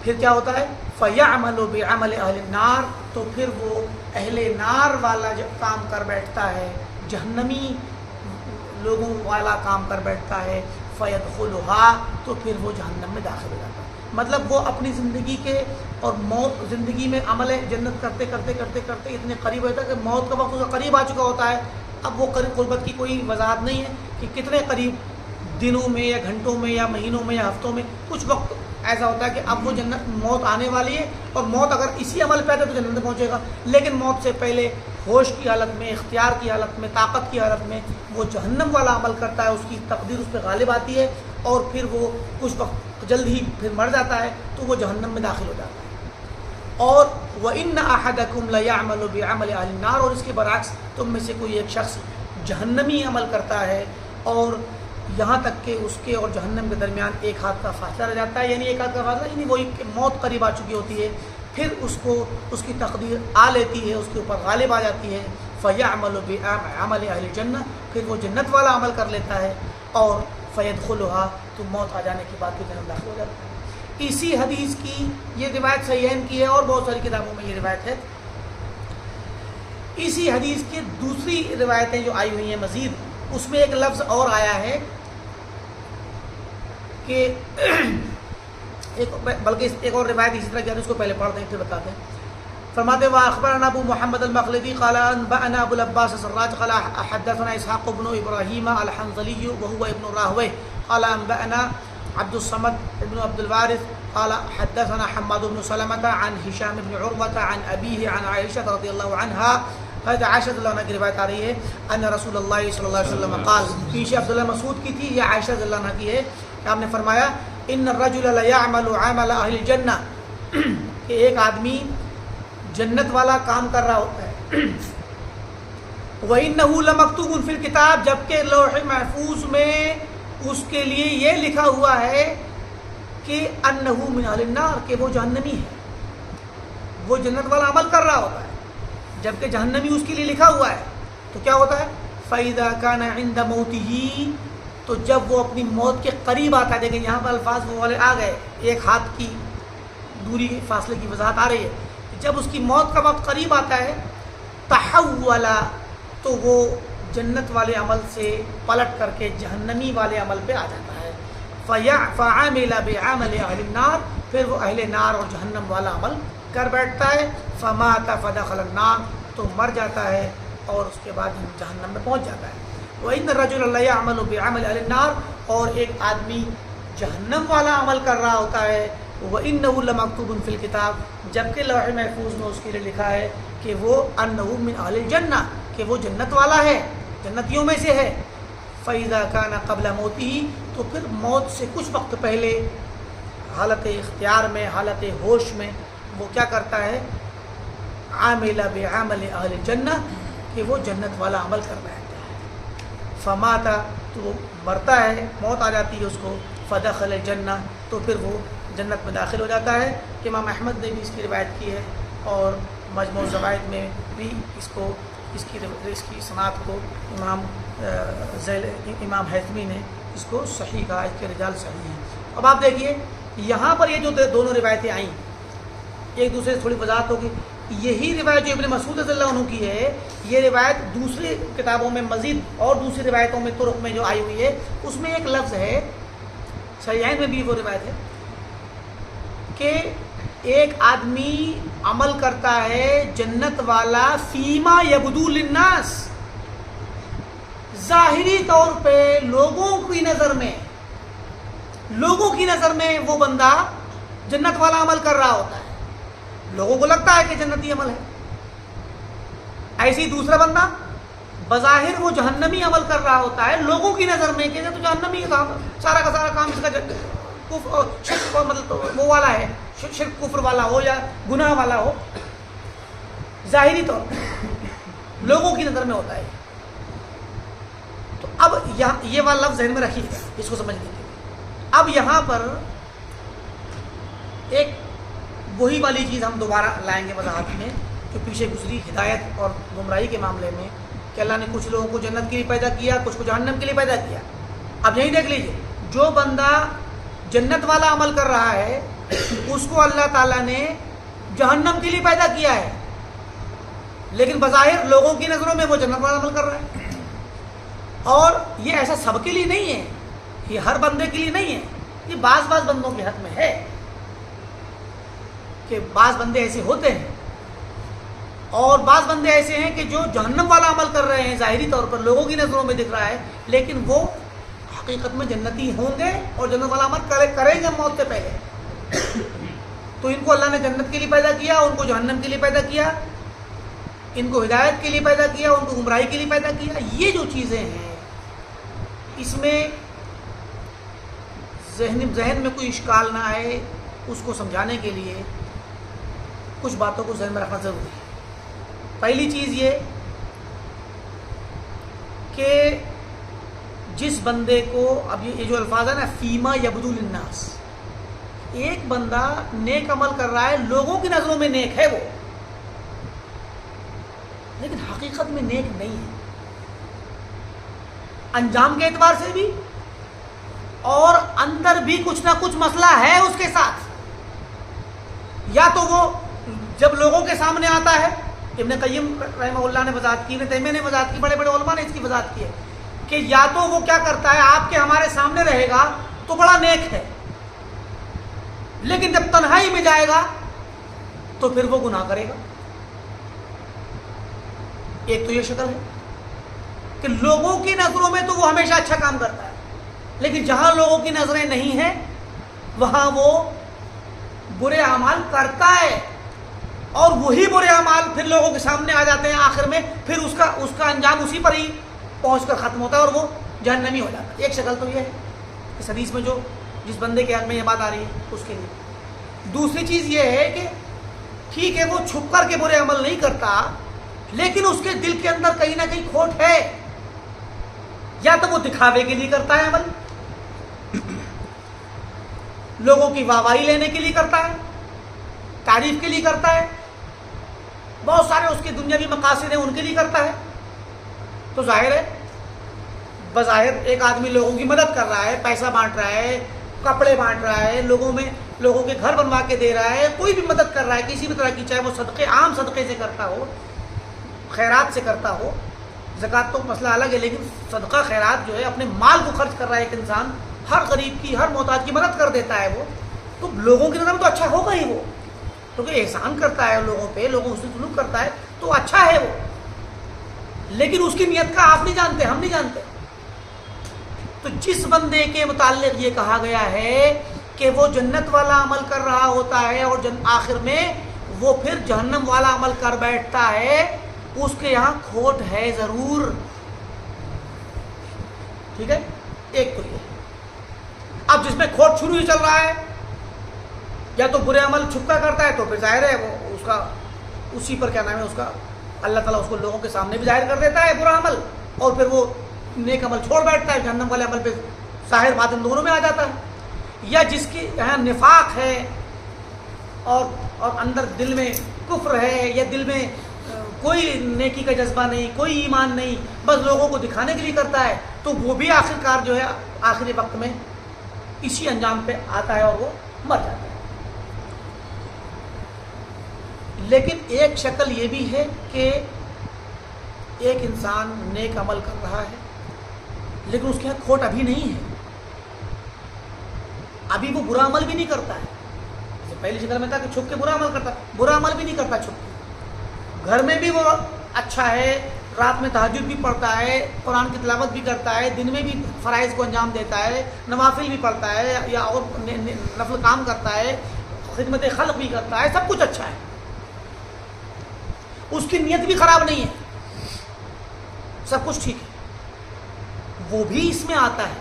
پھر کیا ہوتا ہے فَيَعْمَلُ بِعَمَلِ أَهْلِ النَّارِ، تو پھر وہ اہل نار والا جب کام کر بیٹھتا ہے، جہنمی لوگوں والا کام کر بیٹھتا ہے، فَيَدْخُلُهَا، تو پھر وہ جہنم میں داخل ہو جاتا ہے۔ مطلب وہ اپنی زندگی کے اور موت زندگی میں عمل جنت کرتے کرتے کرتے کرتے اتنے قریب ہوتا ہے کہ موت کا وقت اس کا قریب آ چکا ہوتا ہے. اب وہ قربت کی کوئی وضاحت نہیں ہے کہ کتنے قریب دنوں میں یا گھنٹوں میں یا مہینوں میں یا ہفتوں میں. کچھ وقت ایسا ہوتا ہے کہ اب وہ جنت موت آنے والی ہے اور موت اگر اسی عمل پہ آتا ہے تو جنت میں پہنچے گا, لیکن موت سے پہلے ہوش کی حالت میں, اختیار کی حالت میں, طاقت کی حالت میں وہ جہنم والا عمل کرتا ہے, اس کی تقدیر اس پہ غالب آتی ہے اور پھر وہ کچھ وقت جلد ہی پھر مر جاتا ہے تو وہ جہنم میں داخل ہو جاتا ہے. اور وَإِنَّ أَحَدَكُمْ لَيَعْمَلُ بِعَمَلِ أَهْلِ النَّارِ, اور اس کے برعکس تم میں سے کوئی ایک شخص جہنمی عمل کرتا ہے اور یہاں تک کہ اس کے اور جہنم کے درمیان ایک ہاتھ کا فاصلہ رہ جاتا ہے, یعنی ایک ہاتھ کا فاصلہ یعنی وہی موت قریب آ چکی ہوتی ہے, پھر اس کو اس کی تقدیر آ لیتی ہے, اس کے اوپر غالب آ جاتی ہے. فَيَعْمَلُ بِعَمَلِ أَهْلِ الْجَنَّةِ, پھر وہ جنت والا عمل کر لیتا ہے اور فَيَدْخُلُهَا, تو موت آ جانے کے بعد پھر جنت داخل ہو جاتا ہے. اسی حدیث کی یہ روایت صحیحین کی ہے اور بہت ساری کتابوں میں یہ روایت ہے. اسی حدیث کی دوسری روایتیں جو آئی ہوئی ہیں مزید, اس میں ایک لفظ اور آیا ہے کہ بلکہ ایک اور روایت اسی طرح کی ہے, اس کو پہلے پڑھ دیں پھر بتاتے ہیں. فرماتے ہیں اخبرنا ابو محمد المخلدی قال انبأنا ابو العباس السراج قال حدثنا اسحاق بن ابراہیم الحنظلی وهو ابن راہویہ قال انبأنا عبد الصمد بن عبد الوارث قال حدثنا حماد بن سلمة عن هشام بن عروة عن أبيه عن عائشة رضي الله عنها. حضرت عائشہ رضی اللہ عنہ کی روایت آ رہی ہے ان رسول اللہ صلی اللہ علیہ وسلم قال, پیچھے عبداللہ مسعود کی تھی, یہ عائشہ رضی اللہ عنہ کی ہے کہ آپ نے فرمایا ان الرجل لیعمل عمل اہل الجنہ, کہ ایک آدمی جنت والا کام کر رہا ہوتا ہے. وَإِنَّهُ لَمَكْتُوبٌ فِي الْكِتَابِ, جبکہ لوح محفوظ میں اس کے لیے یہ لکھا ہوا ہے کہ انہ من اہل النار, کہ وہ جہنمی ہے, وہ جنت والا عمل کر رہا ہوتا ہے جبکہ جہنمی اس کے لیے لکھا ہوا ہے. تو کیا ہوتا ہے فَإِذَا كَانَ عِنْدَ مَوْتِهِ, تو جب وہ اپنی موت کے قریب آتا ہے, دیکھیں یہاں پر الفاظ وہ والے آ گئے, ایک ہاتھ کی دوری فاصلے کی وضاحت آ رہی ہے, جب اس کی موت کا وقت قریب آتا ہے تحولا, تو وہ جنت والے عمل سے پلٹ کر کے جہنمی والے عمل پہ آ جاتا ہے. فعمل بعمل اہل النار, پھر وہ اہل نار اور جہنم والا عمل کر بیٹھتا ہے. فمات فدخل النار, تو مر جاتا ہے اور اس کے بعد جہنم میں پہنچ جاتا ہے. وَإِنَّ الرَّجُلَ لَيَعْمَلُ بِعَمَلِ أَهْلِ النَّارِ, اور ایک آدمی جہنم والا عمل کر رہا ہوتا ہے. وَإِنَّهُ لَمَكْتُوبٌ فِي الْكِتَابِ, جبکہ لوح محفوظ میں اس کے لیے لکھا ہے کہ وہ انہ من اہل الجنہ, کہ وہ جنت والا ہے, جنتیوں میں سے ہے. فَإِذَا كَانَ قَبْلَ مَوْتِهِ, تو پھر موت سے کچھ وقت پہلے حالت اختیار میں, حالت ہوش میں وہ کیا کرتا ہے عامل بعمل اہل الجنہ, کہ وہ جنت والا عمل کر بیٹھتا ہے. فماتا, تو وہ مرتا ہے, موت آ جاتی ہے اس کو. فدخل الجنہ, تو پھر وہ جنت میں داخل ہو جاتا ہے. امام احمد نے بھی اس کی روایت کی ہے اور مجموع الزوائد میں بھی اس کی سناد کو امام حیثمی نے اس کو صحیح کہا, اس کے رجال صحیح ہیں. اب آپ دیکھیے یہاں پر یہ جو دونوں روایتیں آئیں ایک دوسرے سے تھوڑی وضاحت ہوگی. یہی روایت جو ابن مسعود رضی اللہ عنہ کی ہے, یہ روایت دوسری کتابوں میں مزید اور دوسری روایتوں میں طرق میں جو آئی ہوئی ہے, اس میں ایک لفظ ہے, صحیحین میں بھی وہ روایت ہے کہ ایک آدمی عمل کرتا ہے جنت والا فیما یبدو للناس, ظاہری طور پہ لوگوں کی نظر میں وہ بندہ جنت والا عمل کر رہا ہوتا ہے, لوگوں کو لگتا ہے کہ جنتی عمل ہے. ایسی دوسرا بندہ بظاہر وہ جہنمی عمل کر رہا ہوتا ہے, لوگوں کی نظر میں کہ تو جہنمی کام, سارا کا سارا کام اس کا شرک مطلب وہ والا ہے, شرک کفر والا ہو یا گناہ والا ہو, ظاہری طور پر لوگوں کی نظر میں ہوتا ہے. تو اب یہ والا لفظ ذہن میں رکھیے, اس کو سمجھ لیجیے. اب یہاں پر ایک وہی والی چیز ہم دوبارہ لائیں گے وضاحت میں جو پیچھے گزری ہدایت اور گمراہی کے معاملے میں, کہ اللہ نے کچھ لوگوں کو جنت کے لیے پیدا کیا, کچھ کو جہنم کے لیے پیدا کیا. اب یہی دیکھ لیجیے, جو بندہ جنت والا عمل کر رہا ہے اس کو اللہ تعالیٰ نے جہنم کے لیے پیدا کیا ہے, لیکن بظاہر لوگوں کی نظروں میں وہ جنت والا عمل کر رہا ہے. اور یہ ایسا سب کے لیے نہیں ہے, یہ ہر بندے کے لیے نہیں ہے, یہ بعض بندوں کے حق میں ہے. کہ بعض بندے ایسے ہوتے ہیں اور بعض بندے ایسے ہیں کہ جو جہنم والا عمل کر رہے ہیں، ظاہری طور پر لوگوں کی نظروں میں دکھ رہا ہے، لیکن وہ حقیقت میں جنتی ہوں گے اور جنت والا عمل کریں گے موت سے پہلے۔ تو ان کو اللہ نے جنت کے لیے پیدا کیا، ان کو جہنم کے لیے پیدا کیا، ان کو ہدایت کے لیے پیدا کیا، ان کو گمراہی کے لیے پیدا کیا۔ یہ جو چیزیں ہیں اس میں ذہن میں کوئی اشکال نہ آئے، اس کو سمجھانے کے لیے کچھ باتوں کو ذہن میں رکھنا ضروری ہے۔ پہلی چیز یہ کہ جس بندے کو، اب یہ جو الفاظ ہے نا، فیما یبدو للناس، ایک بندہ نیک عمل کر رہا ہے، لوگوں کی نظروں میں نیک ہے وہ، لیکن حقیقت میں نیک نہیں ہے، انجام کے اعتبار سے بھی اور اندر بھی کچھ نہ کچھ مسئلہ ہے اس کے ساتھ۔ یا تو وہ جب لوگوں کے سامنے آتا ہے، ابن قیم رحمہ اللہ نے وضاحت کی، ابن تیمیہ نے وضاحت کی، بڑے بڑے علماء نے اس کی وضاحت کی ہے کہ یا تو وہ کیا کرتا ہے، آپ کے ہمارے سامنے رہے گا تو بڑا نیک ہے، لیکن جب تنہائی میں جائے گا تو پھر وہ گناہ کرے گا۔ ایک تو یہ شکل ہے کہ لوگوں کی نظروں میں تو وہ ہمیشہ اچھا کام کرتا ہے، لیکن جہاں لوگوں کی نظریں نہیں ہیں وہاں وہ برے اعمال کرتا ہے، اور وہی برے اعمال پھر لوگوں کے سامنے آ جاتے ہیں، آخر میں پھر اس کا انجام اسی پر ہی پہنچ کر ختم ہوتا ہے اور وہ جہنمی ہو جاتا ہے۔ ایک شکل تو یہ ہے اس حدیث میں جو جس بندے کے حق میں یہ بات آ رہی ہے اس کے لیے۔ دوسری چیز یہ ہے کہ ٹھیک ہے وہ چھپ کر کے برے عمل نہیں کرتا، لیکن اس کے دل کے اندر کہیں نہ کہیں کھوٹ ہے، یا تو وہ دکھاوے کے لیے کرتا ہے عمل، لوگوں کی واہواہی لینے کے لیے کرتا ہے، تعریف کے لیے کرتا ہے، بہت سارے اس کے دنیاوی مقاصد ہیں ان کے لیے کرتا ہے۔ تو ظاہر ہے بظاہر ایک آدمی لوگوں کی مدد کر رہا ہے، پیسہ بانٹ رہا ہے، کپڑے بانٹ رہا ہے، لوگوں کے گھر بنوا کے دے رہا ہے، کوئی بھی مدد کر رہا ہے کسی بھی طرح کی، چاہے وہ صدقے، عام صدقے سے کرتا ہو، خیرات سے کرتا ہو، زکوٰۃ تو مسئلہ الگ ہے، لیکن صدقہ خیرات جو ہے اپنے مال کو خرچ کر رہا ہے ایک انسان، ہر غریب کی، ہر محتاج کی مدد کر دیتا ہے وہ، تو لوگوں کی نظر میں تو اچھا ہوگا ہی وہ، کیونکہ احسان کرتا ہے لوگوں پہ، لوگوں سے سلوک کرتا ہے تو اچھا ہے وہ، لیکن اس کی نیت کا آپ نہیں جانتے، ہم نہیں جانتے۔ تو جس بندے کے متعلق یہ کہا گیا ہے کہ وہ جنت والا عمل کر رہا ہوتا ہے اور آخر میں وہ پھر جہنم والا عمل کر بیٹھتا ہے، اس کے یہاں کھوٹ ہے ضرور، ٹھیک ہے۔ ایک تو یہ، اب جس میں کھوٹ شروع ہی چل رہا ہے، یا تو برے عمل چھپکا کرتا ہے تو پھر ظاہر ہے وہ اس کا اسی پر کیا نام ہے اس کا، اللہ تعالیٰ اس کو لوگوں کے سامنے بھی ظاہر کر دیتا ہے برا عمل، اور پھر وہ نیک عمل چھوڑ بیٹھتا ہے، جہنم والے عمل پہ ظاہر باطن دونوں میں آ جاتا ہے۔ یا جس کے یہاں نفاق ہے اور اندر دل میں کفر ہے، یا دل میں کوئی نیکی کا جذبہ نہیں، کوئی ایمان نہیں، بس لوگوں کو دکھانے کے لیے کرتا ہے، تو وہ بھی آخر کار جو ہے آخری وقت میں اسی انجام پہ آتا ہے اور وہ مر جاتا ہے۔ لیکن ایک شکل یہ بھی ہے کہ ایک انسان نیک عمل کر رہا ہے لیکن اس کے یہاں کھوٹ ابھی نہیں ہے، ابھی وہ برا عمل بھی نہیں کرتا ہے، جیسے پہلی شکل میں تھا کہ چھپ کے برا عمل کرتا، برا عمل بھی نہیں کرتا چھپ کے، گھر میں بھی وہ اچھا ہے، رات میں تہجد بھی پڑھتا ہے، قرآن کی تلاوت بھی کرتا ہے، دن میں بھی فرائض کو انجام دیتا ہے، نوافل بھی پڑھتا ہے یا اور نفل کام کرتا ہے، خدمت خلق بھی کرتا ہے، سب کچھ اچھا ہے، اس کی نیت بھی خراب نہیں ہے، سب کچھ ٹھیک ہے، وہ بھی اس میں آتا ہے۔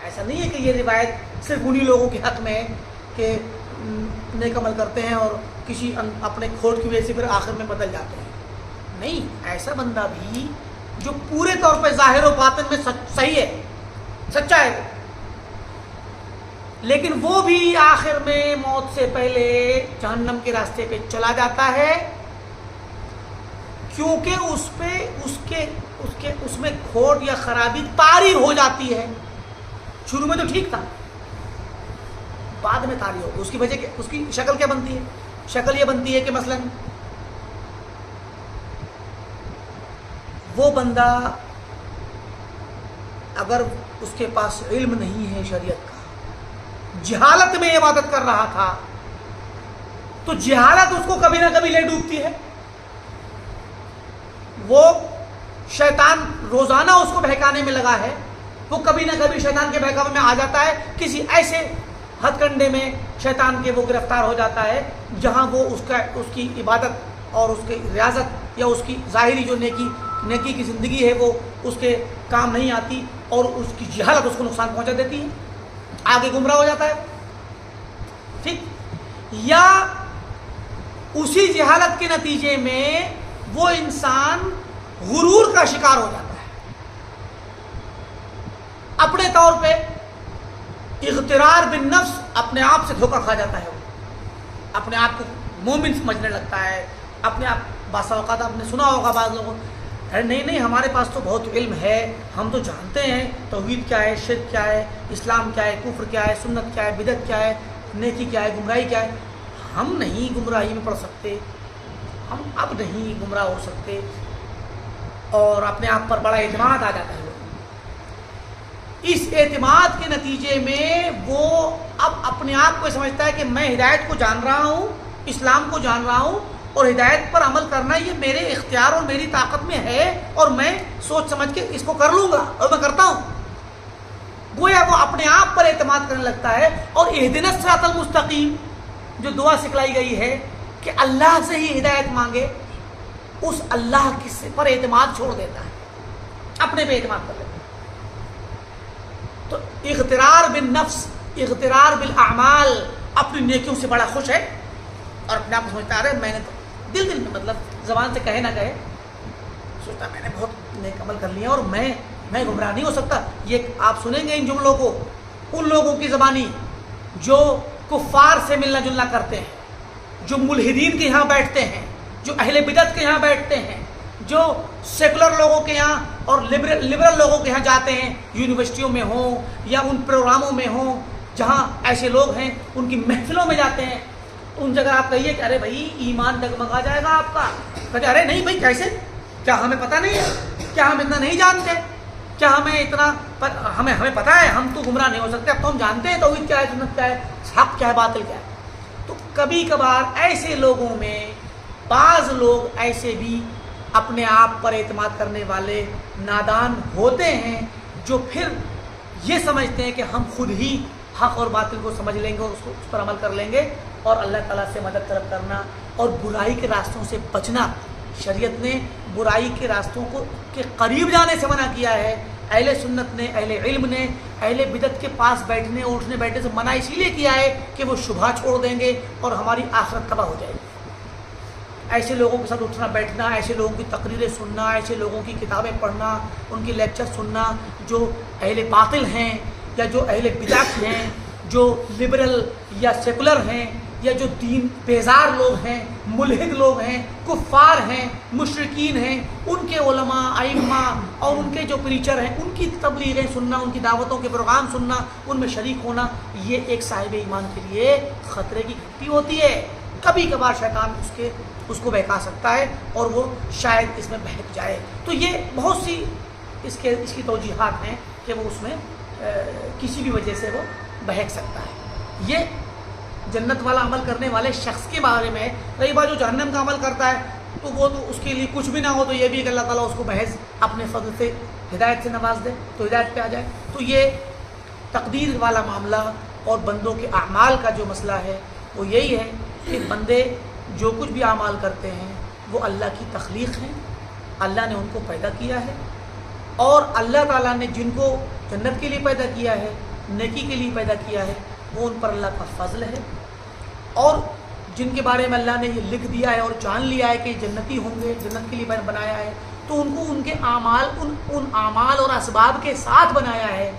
ایسا نہیں ہے کہ یہ روایت صرف انہی لوگوں کے حق میں ہے کہ نیک عمل کرتے ہیں اور کسی اپنے کھوٹ کی وجہ سے پھر آخر میں بدل جاتے ہیں، نہیں، ایسا بندہ بھی جو پورے طور پہ ظاہر و باطن میں صحیح ہے، سچا ہے، لیکن وہ بھی آخر میں موت سے پہلے جہنم کے راستے پہ چلا جاتا ہے، کیونکہ اس میں کھوٹ یا خرابی طاری ہو جاتی ہے۔ شروع میں تو ٹھیک تھا، بعد میں طاری ہوگی، اس کی وجہ اس کی شکل کیا بنتی ہے؟ شکل یہ بنتی ہے کہ مثلا وہ بندہ اگر اس کے پاس علم نہیں ہے شریعت کا، جہالت میں عبادت کر رہا تھا، تو جہالت اس کو کبھی نہ کبھی لے ڈوبتی ہے. وہ شیطان روزانہ اس کو بہکانے میں لگا ہے. وہ کبھی نہ کبھی شیطان کے بہکاوے میں آ جاتا ہے. کسی ایسے ہتھ کنڈے میں شیطان کے وہ گرفتار ہو جاتا ہے جہاں وہ اس کی عبادت اور اس کی ریاضت یا اس کی ظاہری جو نیکی کی زندگی ہے وہ اس کے کام نہیں آتی, اور اس کی جہالت اس کو نقصان پہنچا دیتی ہے, آگے گمراہ ہو جاتا ہے. ٹھیک, یا اسی جہالت کے نتیجے میں وہ انسان غرور کا شکار ہو جاتا ہے. اپنے طور پہ اغترار بالنفس, اپنے آپ سے دھوکہ کھا جاتا ہے. وہ اپنے آپ کو مومن سمجھنے لگتا ہے. اپنے آپ بعض اوقات آپ نے سنا ہوگا بعض لوگوں, نہیں ہمارے پاس تو بہت علم ہے, ہم تو جانتے ہیں توحید کیا ہے, شرک کیا ہے, اسلام کیا ہے, کفر کیا ہے, سنت کیا ہے, بدعت کیا ہے, نیکی کیا ہے, گمراہی کیا ہے. ہم نہیں گمراہی میں پڑ سکتے, ہم اب نہیں گمراہ ہو سکتے, اور اپنے آپ پر بڑا اعتماد آ جاتا ہے. اس اعتماد کے نتیجے میں وہ اب اپنے آپ کو سمجھتا ہے کہ میں ہدایت کو جان رہا ہوں, اسلام کو جان رہا ہوں, اور ہدایت پر عمل کرنا یہ میرے اختیار اور میری طاقت میں ہے, اور میں سوچ سمجھ کے اس کو کر لوں گا, اور میں کرتا ہوں. گویا وہ اپنے آپ پر اعتماد کرنے لگتا ہے. اور اہدنا الصراط المستقیم جو دعا سکھلائی گئی ہے کہ اللہ سے ہی ہدایت مانگے, اس اللہ پر اعتماد چھوڑ دیتا ہے, اپنے پہ اعتماد کر لیتا ہے. تو اغترار بالنفس, اغترار بالاعمال, اپنی نیکیوں سے بڑا خوش ہے, اور اپنے آپ کو سمجھتا ہے میں نے تو دل میں, مطلب زبان سے کہے نہ کہے, سوچتا میں نے بہت نیک عمل کر لیا اور میں گمراہ نہیں ہو سکتا. یہ آپ سنیں گے ان جملوں کو ان لوگوں کی زبانی جو کفار سے ملنا جلنا کرتے ہیں, جو ملحدین کے یہاں بیٹھتے ہیں, جو اہل بدعت کے یہاں بیٹھتے ہیں, جو سیکولر لوگوں کے یہاں اور لبرل لوگوں کے یہاں جاتے ہیں, یونیورسٹیوں میں ہوں یا ان پروگراموں میں ہوں جہاں ایسے لوگ ہیں, ان کی محفلوں میں جاتے ہیں. ان جگہ آپ کہیے کہ ارے بھائی ایمان ڈگمگا جائے گا آپ کا, کہتے ارے نہیں بھائی کیسے, کیا ہمیں پتہ نہیں ہے, کیا ہم اتنا نہیں جانتے, کیا ہمیں اتنا ہمیں پتہ ہے, ہم تو گمراہ نہیں ہو سکتے, اب تو ہم جانتے ہیں توحید کیا ہے, سنت کیا ہے, حق کیا ہے, باطل کیا ہے. تو کبھی کبھار ایسے لوگوں میں بعض لوگ ایسے بھی اپنے آپ پر اعتماد کرنے والے نادان ہوتے ہیں, جو پھر یہ سمجھتے ہیں کہ ہم خود ہی حق اور باطل کو سمجھ لیں گے اور اس پر عمل کر لیں گے, اور اللہ تعالیٰ سے مدد طلب کرنا اور برائی کے راستوں سے بچنا. شریعت نے برائی کے راستوں کے قریب جانے سے منع کیا ہے. اہل سنت نے, اہل علم نے اہل بدعت کے پاس بیٹھنے اٹھنے بیٹھنے سے منع اسی لیے کیا ہے کہ وہ شبہ چھوڑ دیں گے اور ہماری آخرت تباہ ہو جائے گی. ایسے لوگوں کے ساتھ اٹھنا بیٹھنا, ایسے لوگوں کی تقریریں سننا, ایسے لوگوں کی کتابیں پڑھنا, ان کی لیکچر سننا جو اہل باطل ہیں یا جو اہل بدعت ہیں, جو لبرل یا سیکولر ہیں, یا جو دین بیزار لوگ ہیں, ملحد لوگ ہیں, کفار ہیں, مشرکین ہیں, ان کے علماء ائمہ اور ان کے جو پریچر ہیں ان کی تبلیغیں سننا, ان کی دعوتوں کے پروگرام سننا, ان میں شریک ہونا, یہ ایک صاحب ایمان کے لیے خطرے کی گھنٹی ہوتی ہے. کبھی کبھار شیطان اس کو بہکا سکتا ہے اور وہ شاید اس میں بہک جائے. تو یہ بہت سی اس کی توجیحات ہیں کہ وہ اس میں کسی بھی وجہ سے وہ بہک سکتا ہے. یہ جنت والا عمل کرنے والے شخص کے بارے میں. رہی بات جو جہنم کا عمل کرتا ہے تو وہ تو اس کے لیے کچھ بھی نہ ہو تو یہ بھی کہ اللہ تعالیٰ اس کو محض اپنے فضل سے ہدایت سے نواز دے تو ہدایت پہ آ جائے. تو یہ تقدیر والا معاملہ اور بندوں کے اعمال کا جو مسئلہ ہے وہ یہی ہے کہ بندے جو کچھ بھی اعمال کرتے ہیں وہ اللہ کی تخلیق ہیں, اللہ نے ان کو پیدا کیا ہے, اور اللہ تعالیٰ نے جن کو جنت کے لیے پیدا کیا ہے, نیکی کے لیے پیدا کیا ہے, وہ ان پر اللہ کا فضل ہے. اور جن کے بارے میں اللہ نے یہ لکھ دیا ہے اور جان لیا ہے کہ جنتی ہوں گے, جنت کے لیے بنایا ہے, تو ان کو ان کے اعمال ان اعمال اور اسباب کے ساتھ بنایا ہے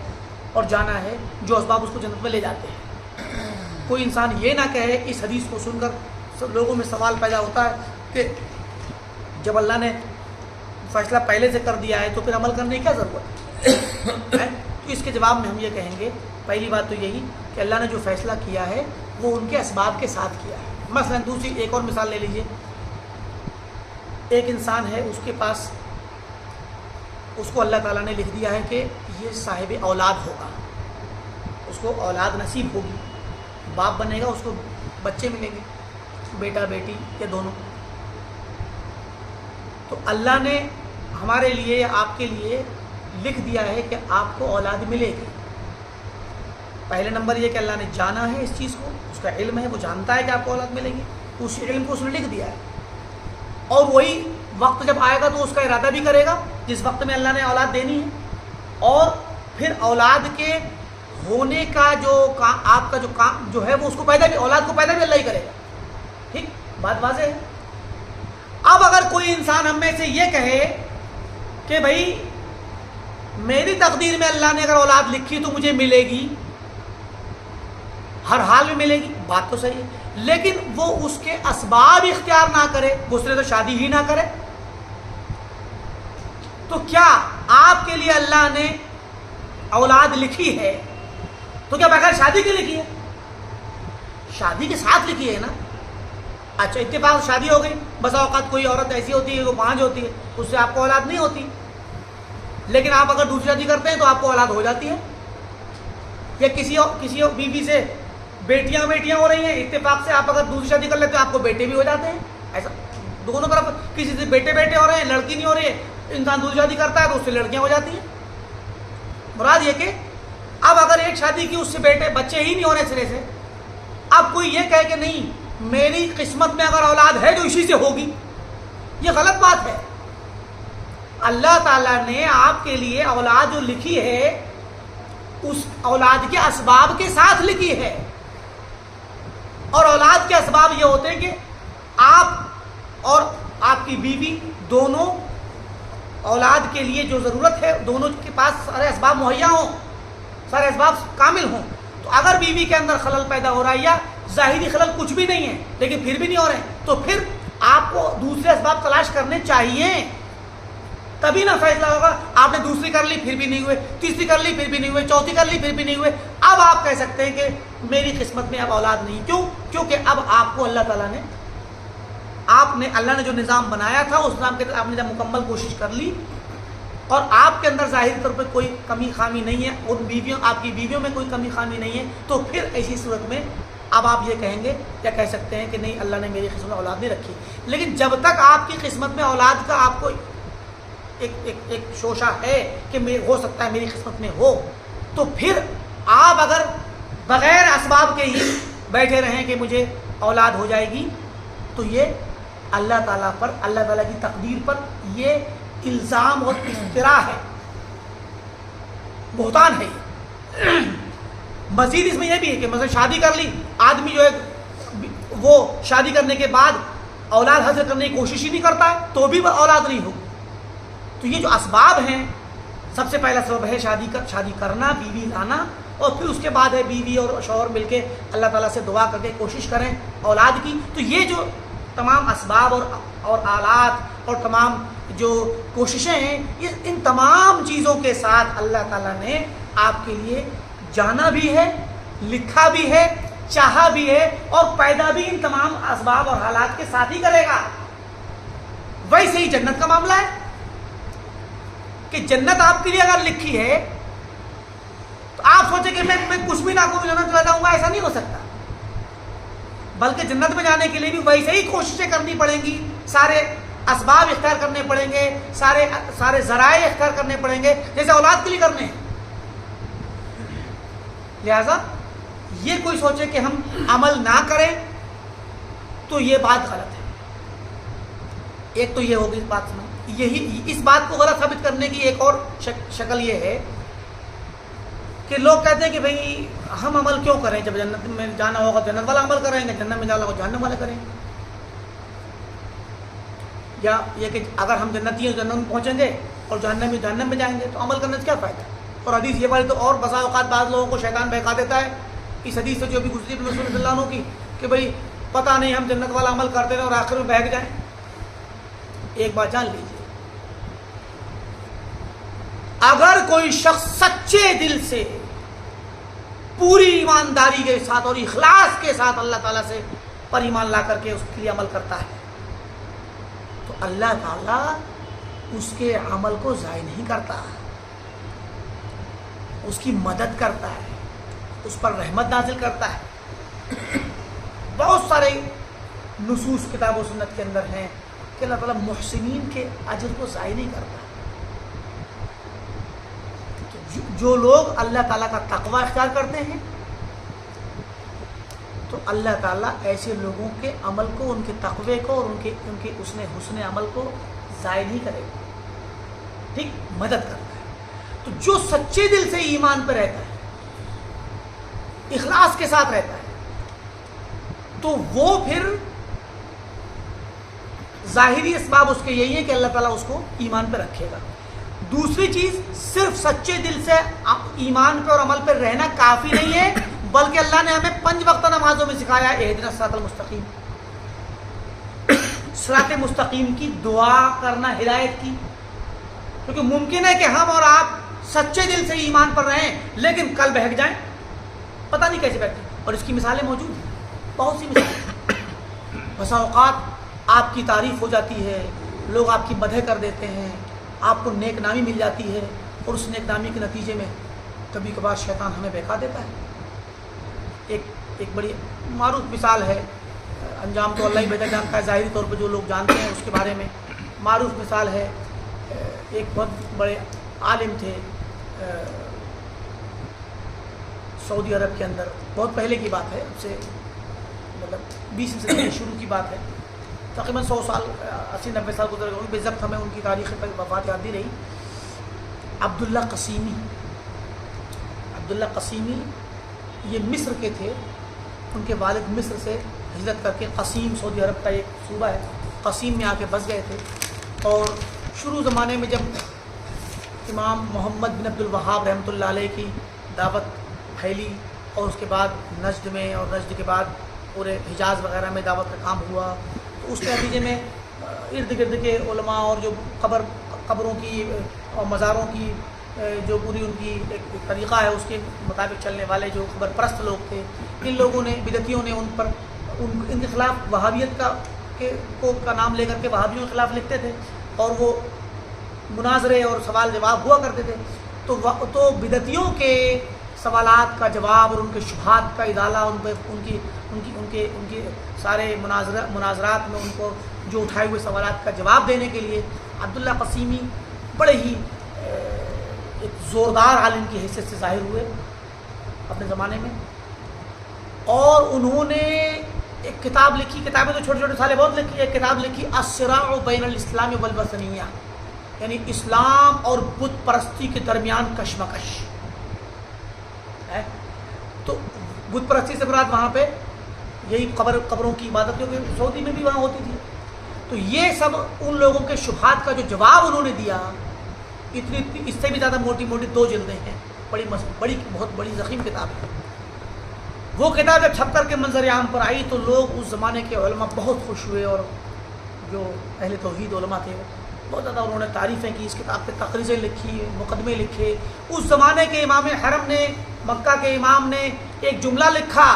اور جانا ہے جو اسباب اس کو جنت میں لے جاتے ہیں. کوئی انسان یہ نہ کہے, اس حدیث کو سن کر لوگوں میں سوال پیدا ہوتا ہے کہ جب اللہ نے فیصلہ پہلے سے کر دیا ہے تو پھر عمل کرنے کی کیا ضرورت ہے. تو اس کے جواب میں ہم یہ کہیں گے, پہلی بات تو یہی کہ اللہ نے جو فیصلہ کیا ہے وہ ان کے اسباب کے ساتھ کیا ہے. مثلا دوسری ایک اور مثال لے لیجئے. ایک انسان ہے, اس کے پاس اس کو اللہ تعالیٰ نے لکھ دیا ہے کہ یہ صاحب اولاد ہوگا, اس کو اولاد نصیب ہوگی, باپ بنے گا, اس کو بچے ملیں گے. بیٹا بیٹی یا دونوں؟ تو اللہ نے ہمارے لیے آپ کے لیے لکھ دیا ہے کہ آپ کو اولاد ملے گی۔ پہلے نمبر یہ کہ اللہ نے جانا ہے اس چیز کو، اس کا علم ہے، وہ جانتا ہے کہ آپ کو اولاد ملے گی، اس علم کو اس نے لکھ دیا ہے، اور وہی وقت جب آئے گا تو اس کا ارادہ بھی کرے گا جس وقت میں اللہ نے اولاد دینی ہے، اور پھر اولاد کے ہونے کا جو کام، آپ کا جو کام جو ہے وہ اس کو پیدا بھی، اولاد کو پیدا بھی اللہ ہی کرے گا۔ ٹھیک بات واضح ہے۔ اب اگر کوئی انسان ہم میں سے یہ کہے کہ بھائی میری تقدیر میں اللہ نے اگر اولاد لکھی تو مجھے ملے گی، ہر حال میں ملے گی، بات تو صحیح ہے، لیکن وہ اس کے اسباب اختیار نہ کرے، وہ اس نے تو شادی ہی نہ کرے، تو کیا آپ کے لیے اللہ نے اولاد لکھی ہے تو کیا بغیر شادی کے لکھی ہے؟ شادی کے ساتھ لکھی ہے نا۔ اچھا اتفاق شادی ہو گئی، بس اوقات کوئی عورت ایسی ہوتی ہے وہ پانچ ہوتی ہے، اس سے آپ کو اولاد نہیں ہوتی، لیکن آپ اگر دوسری شادی کرتے ہیں تو آپ کو اولاد ہو جاتی ہے، یا کسی بیوی سے بیٹیاں ہو رہی ہیں، اتفاق سے آپ اگر دوسری شادی کر لیتے ہیں آپ کو بیٹے بھی ہو جاتے ہیں۔ ایسا دونوں طرف، کسی سے بیٹے ہو رہے ہیں، لڑکی نہیں ہو رہی ہے، انسان دوسری شادی کرتا ہے تو اس سے لڑکیاں ہو جاتی ہیں۔ مراد یہ کہ اب اگر ایک شادی کی اس سے بچے ہی نہیں ہو رہے سرے سے، اب کوئی یہ کہے کہ نہیں میری قسمت میں اگر اولاد ہے تو اسی سے ہوگی، یہ غلط بات ہے۔ اللہ تعالیٰ نے آپ کے لیے اولاد جو لکھی ہے اس اولاد کے اسباب کے ساتھ لکھی ہے، اور اولاد کے اسباب یہ ہوتے ہیں کہ آپ اور آپ کی بیوی دونوں اولاد کے لیے جو ضرورت ہے دونوں کے پاس سارے اسباب مہیا ہوں، سارے اسباب کامل ہوں۔ تو اگر بیوی کے اندر خلل پیدا ہو رہا ہے یا ظاہری خلل کچھ بھی نہیں ہے لیکن پھر بھی نہیں ہو رہے ہیں، تو پھر آپ کو دوسرے اسباب تلاش کرنے چاہیے، تبھی نہ فیصلہ ہوگا۔ آپ نے دوسری کر لی پھر بھی نہیں ہوئے، تیسری کر لی پھر بھی نہیں ہوئے، چوتھی کر لی پھر بھی نہیں ہوئے، اب آپ کہہ سکتے ہیں کہ میری قسمت میں اب اولاد نہیں۔ کیوں؟ کیونکہ اب آپ کو اللہ تعالیٰ نے اللہ نے جو نظام بنایا تھا اس نظام کے آپ نے جب مکمل کوشش کر لی اور آپ کے اندر ظاہری طور پہ کوئی کمی خامی نہیں ہے، آپ کی بیویوں میں کوئی کمی خامی نہیں ہے، تو پھر ایسی صورت میں اب آپ یہ کہیں گے یا کہہ سکتے ہیں کہ نہیں اللہ نے میری قسمت میں اولاد نہیں رکھی۔ لیکن جب تک آپ کی قسمت میں اولاد کا آپ کو ایک شوشہ ہے کہ ہو سکتا ہے میری قسمت میں ہو، تو پھر آپ اگر بغیر اسباب کے ہی بیٹھے رہیں کہ مجھے اولاد ہو جائے گی، تو یہ اللہ تعالیٰ پر، اللہ تعالیٰ کی تقدیر پر یہ الزام اور افتراء ہے، بہتان ہے یہ۔ مزید اس میں یہ بھی ہے کہ مثلا شادی کر لی آدمی جو ہے وہ شادی کرنے کے بعد اولاد حاصل کرنے کی کوشش ہی نہیں کرتا ہے تو بھی اولاد نہیں ہوگی۔ تو یہ جو اسباب ہیں، سب سے پہلا سبب ہے شادی کرنا، بیوی لانا، اور پھر اس کے بعد ہے بیوی اور شوہر مل کے اللہ تعالیٰ سے دعا کر کے کوشش کریں اولاد کی۔ تو یہ جو تمام اسباب اور آلات اور تمام جو کوششیں ہیں، ان تمام چیزوں کے ساتھ اللہ تعالیٰ نے آپ کے لیے جانا بھی ہے، لکھا بھی ہے، چاہا بھی ہے، اور پیدا بھی ان تمام اسباب اور حالات کے ساتھ ہی کرے گا۔ ویسے ہی جنت کا معاملہ ہے کہ جنت آپ کے لیے اگر لکھی ہے تو آپ سوچیں کہ میں کچھ بھی نہ کوئی جنت پیدا ہوں گا، ایسا نہیں ہو سکتا، بلکہ جنت میں جانے کے لیے بھی ویسے ہی کوششیں کرنی پڑیں گی، سارے اسباب اختیار کرنے پڑیں گے، سارے ذرائع اختیار کرنے پڑیں گے جیسے اولاد کے لیے کرنے ہیں۔ لہذا یہ کوئی سوچے کہ ہم عمل نہ کریں تو یہ بات غلط ہے۔ ایک تو یہ ہوگی بات سنا، اس بات کو غلط ثابت کرنے کی ایک اور شکل یہ ہے کہ لوگ کہتے ہیں کہ بھئی ہم عمل کیوں کریں، جب جنت میں جانا ہوگا جنت والا عمل کریں گے، جنت میں جانا ہوگا جہنم والا کریں گے، یا یہ کہ اگر ہم جنتی ہیں جنت میں پہنچیں گے اور جہنم میں جائیں گے تو عمل کرنے سے کیا فائدہ۔ اور حدیث یہ والی تو اور بسا اوقات بعض لوگوں کو شیطان بہکا دیتا ہے اس حدیث سے جو بھی گزری رسول صلی اللہ عنہ کی کہ بھئی پتہ نہیں ہم جنت والا عمل کرتے رہیں اور آخر میں بہک جائیں۔ ایک بات جان لیجیے، اگر کوئی شخص سچے دل سے پوری ایمانداری کے ساتھ اور اخلاص کے ساتھ اللہ تعالیٰ سے پر ایمان لا کر کے اس کے لیے عمل کرتا ہے تو اللہ تعالیٰ اس کے عمل کو ضائع نہیں کرتا، اس کی مدد کرتا ہے، اس پر رحمت نازل کرتا ہے۔ بہت سارے نصوص کتاب و سنت کے اندر ہیں کہ اللہ تعالیٰ محسنین کے اجر کو ضائع نہیں کرتا. جو لوگ اللہ تعالیٰ کا تقوی اختیار کرتے ہیں تو اللہ تعالیٰ ایسے لوگوں کے عمل کو، ان کے تقوی کو اور ان کے حسن عمل کو ضائع نہیں کرے گا، ٹھیک، مدد کرتا ہے. تو جو سچے دل سے ایمان پہ رہتا ہے، اخلاص کے ساتھ رہتا ہے، تو وہ پھر ظاہری اسباب اس کے یہی ہے کہ اللہ تعالیٰ اس کو ایمان پہ رکھے گا. دوسری چیز، صرف سچے دل سے ایمان پہ اور عمل پہ رہنا کافی نہیں ہے، بلکہ اللہ نے ہمیں 5 وقت نمازوں میں سکھایا ہے اہدنا الصراط المستقیم، صراط مستقیم کی دعا کرنا، ہدایت کی. کیونکہ ممکن ہے کہ ہم اور آپ سچے دل سے ایمان پر رہیں لیکن کل بہک جائیں، پتہ نہیں کیسے بہکتے. اور اس کی مثالیں موجود ہیں، بہت سی مثالیں. بسا اوقات آپ کی تعریف ہو جاتی ہے، لوگ آپ کی مدح کر دیتے ہیں، آپ کو نیک نامی مل جاتی ہے، اور اس نیک نامی کے نتیجے میں کبھی کبھار شیطان ہمیں بہکا دیتا ہے. ایک بڑی معروف مثال ہے، انجام تو اللہ ہی بہتر جانتا ہے، ظاہری طور پہ جو لوگ جانتے ہیں اس کے بارے میں معروف مثال ہے. ایک بہت بڑے عالم تھے سعودی عرب کے اندر، بہت پہلے کی بات ہے، اب سے مطلب 20 سے شروع کی بات ہے، تقریباً 100 سال 80-90 سال گزر گئے، بے ضبط ہمیں ان کی تاریخ پر وفات یاد نہیں رہی. عبداللہ قسیمی یہ مصر کے تھے، ان کے والد مصر سے ہجرت کر کے قسیم، سعودی عرب کا ایک صوبہ ہے، قسیم میں آ کے بس گئے تھے. اور شروع زمانے میں جب امام محمد بن عبد الوہاب رحمۃ اللہ علیہ کی دعوت پھیلی، اور اس کے بعد نجد میں، اور نجد کے بعد پورے حجاز وغیرہ میں دعوت کا کام ہوا، تو اس کے نتیجے میں ارد گرد کے علماء اور جو قبروں کی اور مزاروں کی جو پوری ان کی ایک طریقہ ہے اس کے مطابق چلنے والے جو خبر پرست لوگ تھے، ان لوگوں نے، بدعتیوں نے ان کے خلاف وہابیت کا نام لے کر کے وہابیوں کے خلاف لکھتے تھے، اور وہ مناظرے اور سوال جواب ہوا کرتے تھے. تو بدعتیوں کے سوالات کا جواب اور ان کے شبہات کا ازالہ، ان کے سارے مناظرات میں ان کو جو اٹھائے ہوئے سوالات کا جواب دینے کے لیے عبداللہ قسیمی بڑے ہی ایک زوردار عالم کی حیثیت سے ظاہر ہوئے اپنے زمانے میں. اور انہوں نے ایک کتاب لکھی، کتابیں تو چھوٹے چھوٹے سالے بہت لکھی، ایک کتاب لکھی الصراع بین الاسلام والوثنیہ، یعنی اسلام اور بت پرستی کے درمیان کشمکش. تو بت پرستی سے مراد وہاں پہ یہی قبروں کی عبادت، کیونکہ سعودی میں بھی وہاں ہوتی تھی. تو یہ سب ان لوگوں کے شبہات کا جو جواب انہوں نے دیا، اس سے بھی زیادہ موٹی 2 جلدیں ہیں، بہت بڑی ضخیم کتاب ہے. وہ کتاب جب چھپ کر کے منظر عام پر آئی تو لوگ اس زمانے کے علماء بہت خوش ہوئے، اور جو اہل توحید علماء تھے بہت زیادہ انہوں نے تعریفیں کی، اس کتاب پہ تقریریں لکھی، مقدمے لکھے. اس زمانے کے امام حرم نے، مکہ کے امام نے ایک جملہ لکھا،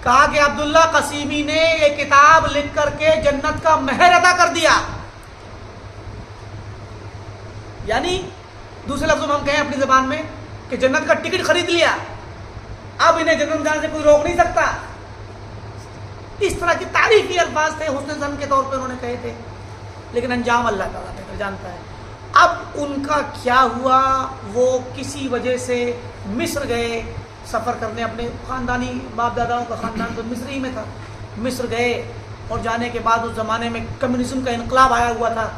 کہا کہ عبداللہ قسیمی نے یہ کتاب لکھ کر کے جنت کا مہر ادا کر دیا. یعنی دوسرے لفظوں میں ہم کہیں اپنی زبان میں کہ جنت کا ٹکٹ خرید لیا، اب انہیں جنت میں جانے سے کوئی روک نہیں سکتا. اس طرح کی تعریفی الفاظ تھے، حسن ظن کے طور پہ انہوں نے کہے تھے، لیکن انجام اللہ تعالیٰ بہتر جانتا ہے. اب ان کا کیا ہوا، وہ کسی وجہ سے مصر گئے سفر کرنے، اپنے خاندانی باپ داداؤں کا خاندان تو مصر ہی میں تھا. مصر گئے، اور جانے کے بعد اس زمانے میں کمیونزم کا انقلاب آیا ہوا تھا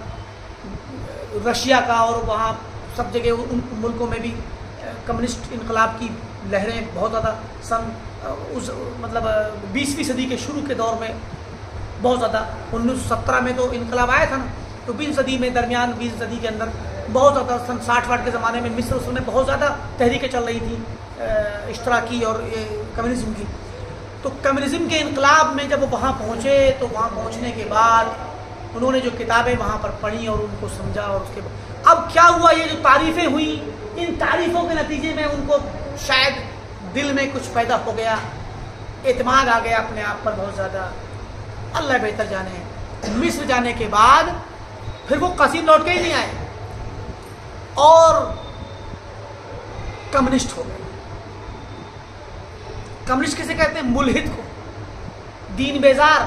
رشیا کا، اور وہاں سب جگہ ان ملکوں میں بھی کمیونسٹ انقلاب کی لہریں بہت زیادہ اس مطلب 20ویں صدی کے شروع کے دور میں بہت زیادہ. 1917 میں تو انقلاب آیا تھا نا، تو 20 صدی میں درمیان 20 صدی کے اندر بہت زیادہ سن 60 کے زمانے میں مصر اس میں بہت زیادہ تحریکیں چل رہی تھیں اشتراکی اور کمیونزم کی. تو کمیونزم کے انقلاب میں جب وہ وہاں پہنچے تو وہاں پہنچنے کے بعد انہوں نے جو کتابیں وہاں پر پڑھی اور ان کو سمجھا، اور اس کے بعد اب کیا ہوا، یہ جو تعریفیں ہوئیں، ان تعریفوں کے نتیجے میں ان کو شاید دل میں کچھ پیدا ہو گیا، اعتماد آ گیا اپنے آپ پر بہت زیادہ، اللہ بہتر جانے. مصر جانے کے بعد پھر وہ قسیم لوٹ کے ہی نہیں آئے اور کمیونسٹ ہو گئے. کمیونسٹ کسے کہتے ہیں؟ ملحد کو. دین بیزار،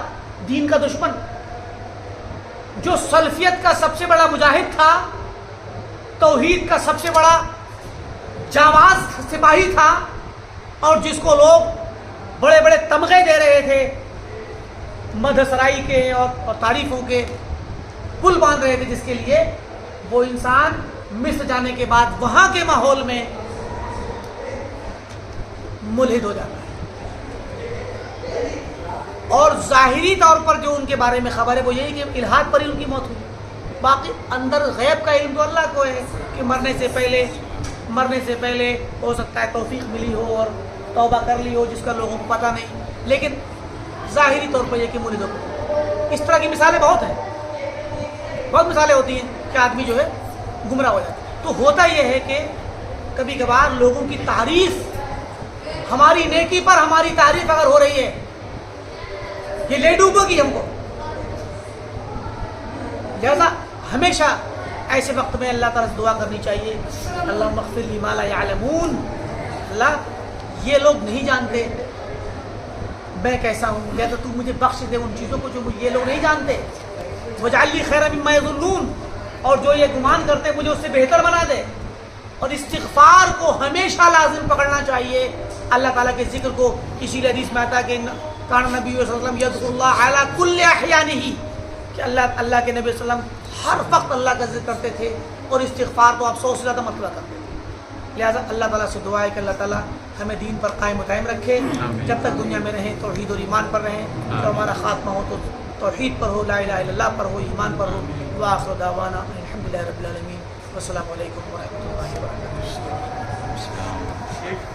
دین کا دشمن، جو سلفیت کا سب سے بڑا مجاہد تھا، توحید کا سب سے بڑا جانباز سپاہی تھا، اور جس کو لوگ بڑے بڑے تمغے دے رہے تھے، مدھسرائی کے اور تعریفوں کے پل باندھ رہے تھے، جس کے لیے وہ انسان مصر جانے کے بعد وہاں کے ماحول میں ملحد ہو جاتا ہے۔ اور ظاہری طور پر جو ان کے بارے میں خبر ہے وہ یہی کہ الحاد پر ہی ان کی موت ہوئی، باقی اندر غیب کا علم تو اللہ کو ہے کہ مرنے سے پہلے ہو سکتا ہے توفیق ملی ہو اور توبہ کر لی ہو جس کا لوگوں کو پتہ نہیں، لیکن ظاہری طور پر یہ کہ ملحد ہو۔ اس طرح کی مثالیں بہت ہیں، بہت مثالیں ہوتی ہیں کہ آدمی جو ہے گمراہ ہو جاتا ہے۔ تو ہوتا یہ ہے کہ کبھی کبھار لوگوں کی تعریف، ہماری نیکی پر ہماری تعریف اگر ہو رہی ہے، یہ لے ڈوبے گی ہم کو، لہذا ہمیشہ ایسے وقت میں اللہ تعالیٰ سے دعا کرنی چاہیے، اللہم اغفر لی ما لا یعلمون، اللہ یہ لوگ نہیں جانتے میں کیسا ہوں، لہذا تو مجھے بخش دے ان چیزوں کو جو یہ لوگ نہیں جانتے، واجعل لی خیرا مما یظنون، اور جو یہ گمان کرتے مجھے اس سے بہتر بنا دے۔ اور استغفار کو ہمیشہ لازم پکڑنا چاہیے، اللہ تعالیٰ کے ذکر کو، اسی لیے حدیث میں آتا ہے کہ کان نبی صلی اللہ علیہ وسلم یذکر اللہ علی کل احیانہ، کہ اللہ کے نبی صلی اللہ علیہ وسلم ہر وقت اللہ کا ذکر کرتے تھے، اور استغفار تو آپ 100 سے زیادہ مرتبہ کرتے تھے۔ لہٰذا اللہ تعالیٰ سے دعا ہے کہ اللہ تعالیٰ ہمیں دین پر قائم و دائم رکھے، جب تک دنیا میں رہیں توحید اور ایمان پر رہیں، تو ہمارا خاتمہ ہو تو توحید پر ہو، لا الہ الا اللہ پر ہو، ایمان پر ہو۔ وآخر دعوانا الحمدللہ رب العالمین، والسلام علیکم ورحمۃ اللہ وبرکاتہ۔